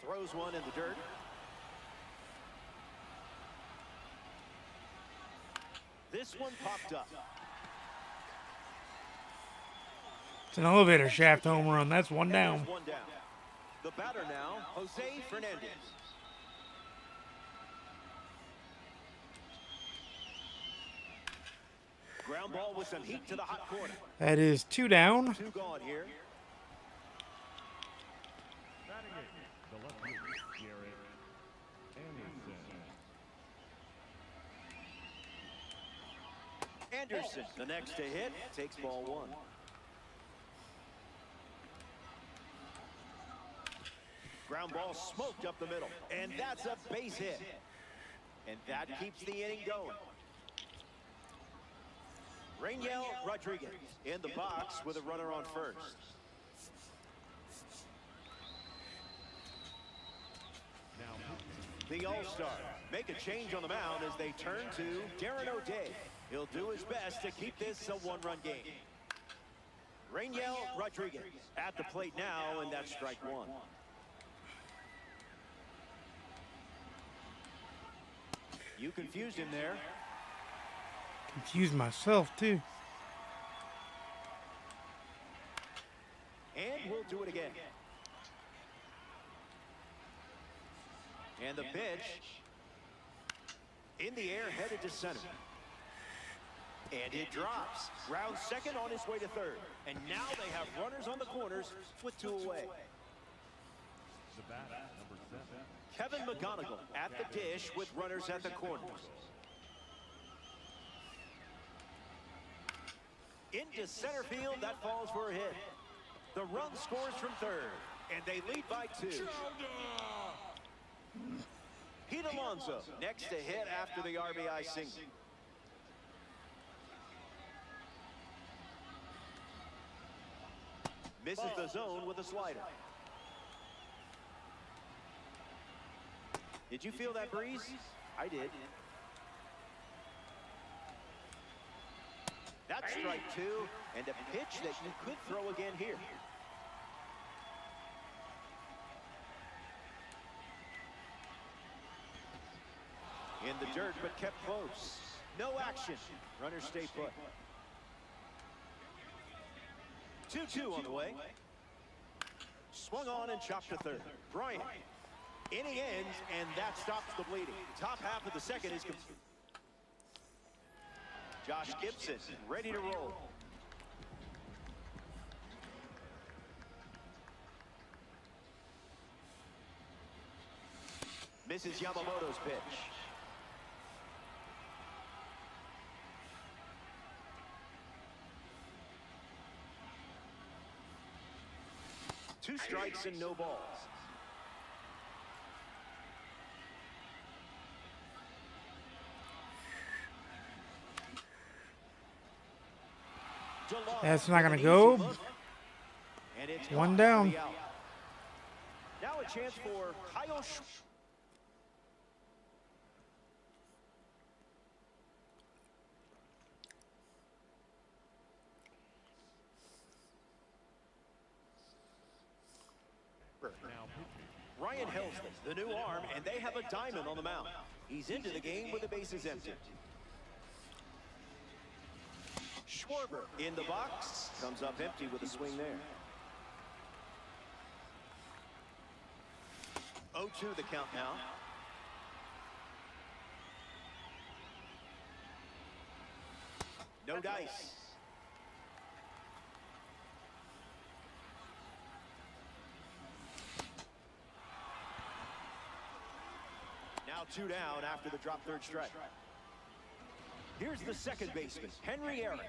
Throws one in the dirt. This one popped up. It's an elevator shaft home run. That's one down. One down. The batter now, Jose Fernandez. Ground ball with some heat to the hot corner. That is 2 down. 2 gone here. Batting it, the left fielder, Garrett Anderson. Anderson, the next to hit, takes ball 1. Ground ball smoked up the middle, and that's a base hit. And that keeps the inning going. Rainiel Rodriguez in the box with a runner on first. The All-Star make a change on the mound as they turn to Darren O'Day. He'll do his best to keep this a one-run game. Rainiel Rodriguez at the plate now, and that's strike 1. You confused him there. Confused myself, too. And we'll do it again. And the pitch in the air, headed to center. And it drops. Round second on his way to third. And now they have runners on the corners with 2 away. The batter, number 7. Kevin McGonigal at the dish with runners at the corners. Into center field, that falls for a hit. The run scores from third, and they lead by 2. Pete Alonso next to hit after the RBI single. Misses the zone with a slider. Did you feel that breeze? I did. That's strike two, and a pitch that you could throw again here. In the dirt, but kept close. No action. Runners stay put. 2-2 on the way. Swung on and chopped to third. Bryant. Inning ends, and that stops the bleeding. Top half of the second is complete. Josh Gibson ready to roll. Misses Yamamoto's pitch. Two strikes and no balls. That's not going to go. And it's One down. Now a chance for Kyle Ryan Helsley, the new arm, and they have a diamond on the mound. He's into the game with the bases empty. Schwarber in the box, comes up empty with a swing there. 0-2 the count now. No dice. Now 2 down after the drop third strike. Here's the second baseman, Henry Aaron.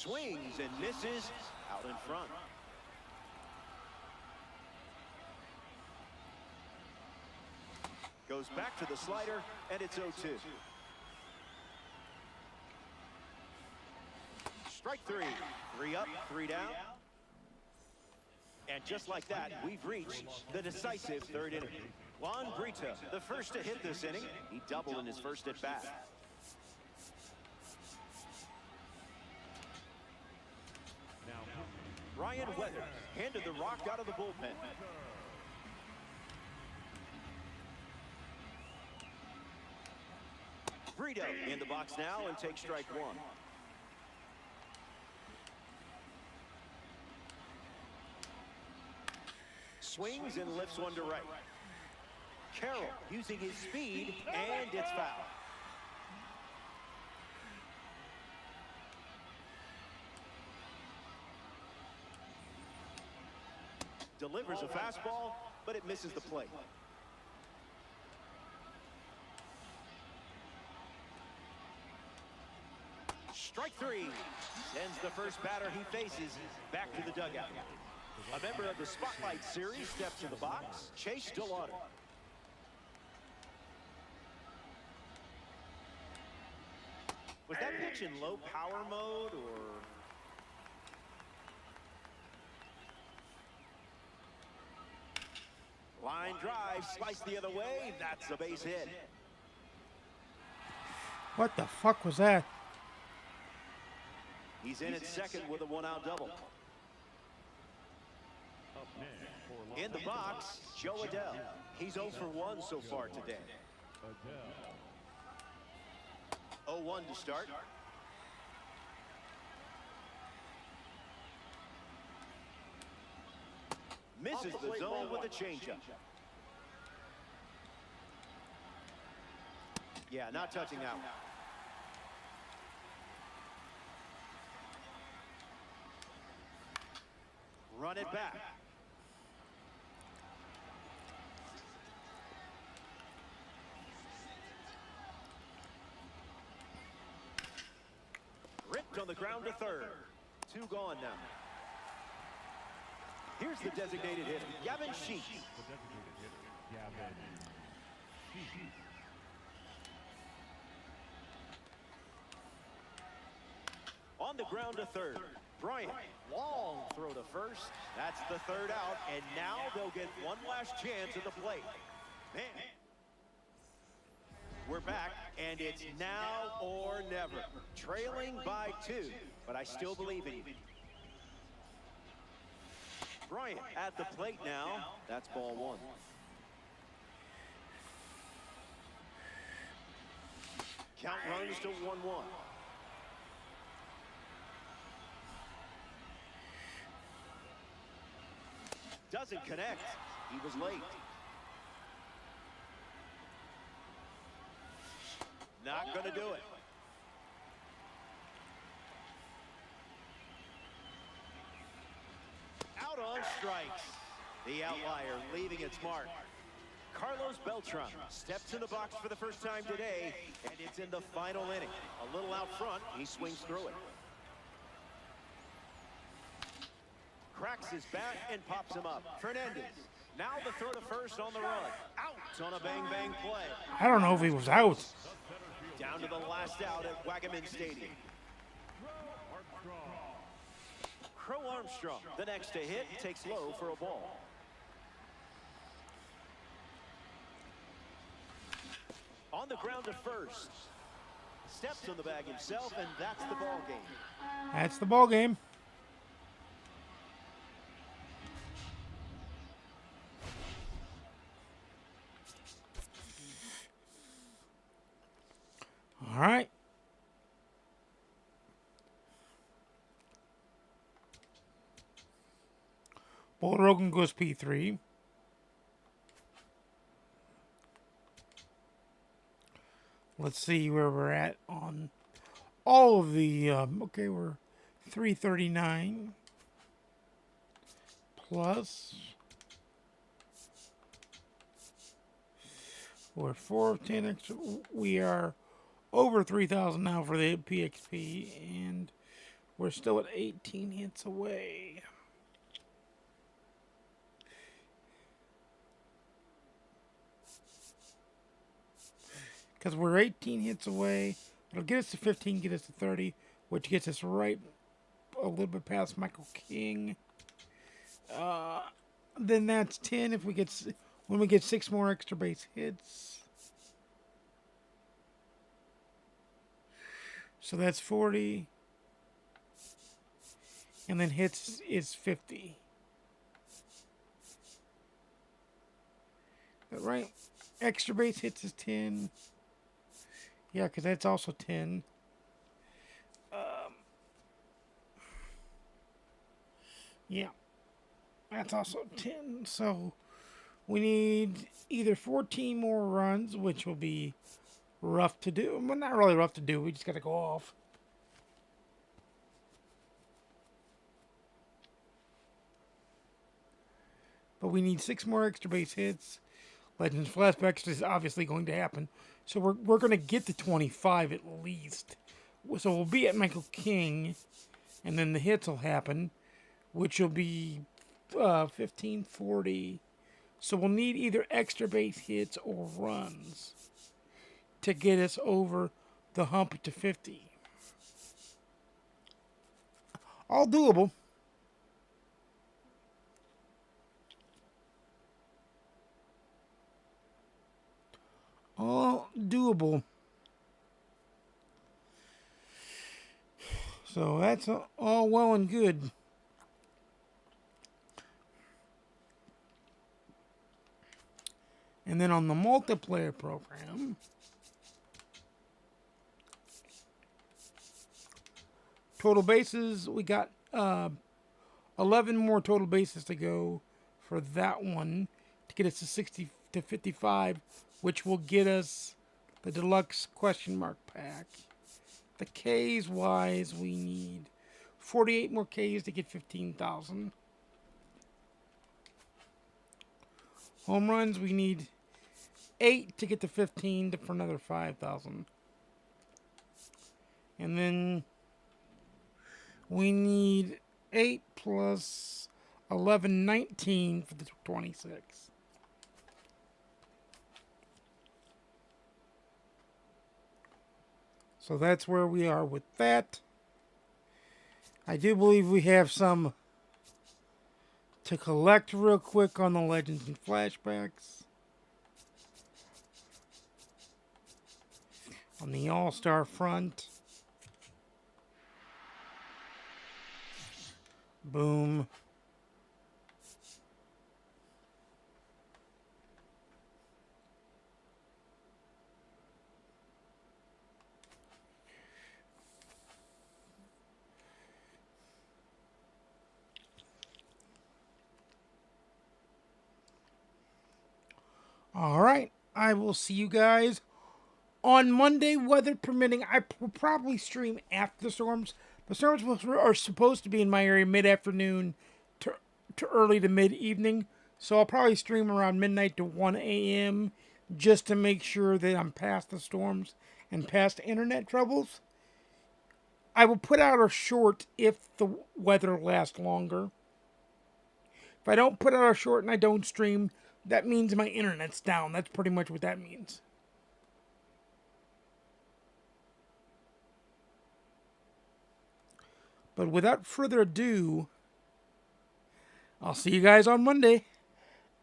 Swings and misses out in front. Goes back to the slider, and it's 0-2. Strike three. 3 up, 3 down. And just like that, we've reached the decisive third inning. Juan Brito, the first to hit this inning. He doubled in his first at bat. Ryan Weathers handed the rock out of the bullpen. Brito in the box now and takes strike one. Swings and lifts one to right. Carroll using his speed, and it's foul. Delivers a fastball, but it misses the plate. Strike three. Sends the first batter he faces back to the dugout. A member of the Spotlight Series steps to the box, Chase DeLauder. Was that pitch in low power mode, or? Line drive, sliced the other way. That's a base hit. What the fuck was that? He's in at second with a 1-out double. In the box, Joe Adell. He's 0 for 1 so far today. 0-1 to start. Misses the zone with a changeup. Yeah, not touching that one. Run it back. Ripped on the ground to third. 2 gone now. Here's the designated hitter, Gavin Sheets. On the ground to third. Bryant, long throw to first. That's the third out, and now they'll get one last chance at the plate. Man. We're back, and it's now or never. Trailing by 2, but I still believe in you. Bryant at the plate now. That's ball 1. Count runs to 1-1. Doesn't connect. He was late. Not going to do it. Out on strikes. The outlier leaving its mark. Carlos Beltran steps in the box for the first time today, and it's in the final inning. A little out front, he swings through it. Cracks his bat and pops him up. Fernandez, now the throw to first on the run. Out on a bang-bang play. I don't know if he was out. Down to the last out at Wagaman Stadium. Crow Armstrong, the next to hit, takes low for a ball. On the ground to first. Steps on the bag himself, and that's the ball game. That's the ball game. All right. Bull Rogan goes P3. Let's see where we're at on all of the, okay, we're 339 plus, we're 4 of 10 extra, we are over 3,000 now for the PXP, and we're still at 18 hits away. Because we're 18 hits away. It'll get us to 15, get us to 30, which gets us right a little bit past Michael King. Then that's 10 if we get, when we get 6 more extra base hits. So that's 40. And then hits is 50. Is that right? Extra base hits is 10. Yeah, because that's also 10. Yeah. That's also 10. So we need either 14 more runs, which will be rough to do. Well, not really rough to do. We just got to go off. But we need 6 more extra base hits. Legends flashbacks is obviously going to happen. So we're going to get to 25 at least. So we'll be at Michael King, and then the hits will happen, which will be 15, 40. So we'll need either extra base hits or runs to get us over the hump to 50. All doable. All doable. So that's all well and good. And then on the multiplayer program, total bases, we got 11 more total bases to go for that one to get us to 60 to 55, which will get us the deluxe question mark pack. The Ks wise, we need 48 more Ks to get 15,000. Home runs, we need 8 to get to 15 for another 5,000. And then we need 8 plus 11, 19 for the 26. So that's where we are with that. I do believe we have some to collect real quick on the Legends and Flashbacks. On the All-Star front. Boom. All right. I will see you guys on Monday, weather permitting. I will probably stream after the storms. The storms are supposed to be in my area mid-afternoon to early to mid-evening. So I'll probably stream around midnight to 1 a.m. just to make sure that I'm past the storms and past internet troubles. I will put out a short if the weather lasts longer. If I don't put out a short and I don't stream, that means my internet's down. That's pretty much what that means. But without further ado, I'll see you guys on Monday.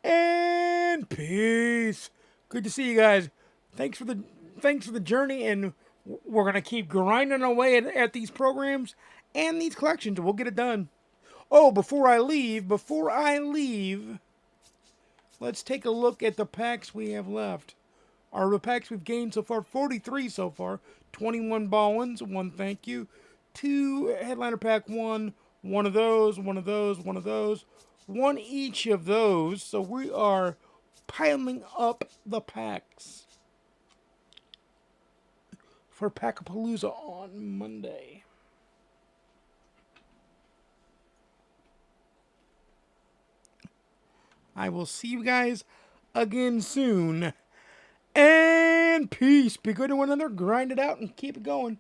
And peace. Good to see you guys. Thanks for the journey, and we're gonna keep grinding away at these programs and these collections. We'll get it done. Oh, before I leave, let's take a look at the packs we have left. The packs we've gained so far, 43 so far. 21 Ballins, 1 thank you. 2 Headliner Pack 1, one of those, one of those, one of those. 1 each of those. So we are piling up the packs for Packapalooza on Monday. I will see you guys again soon. And peace. Be good to one another. Grind it out and keep it going.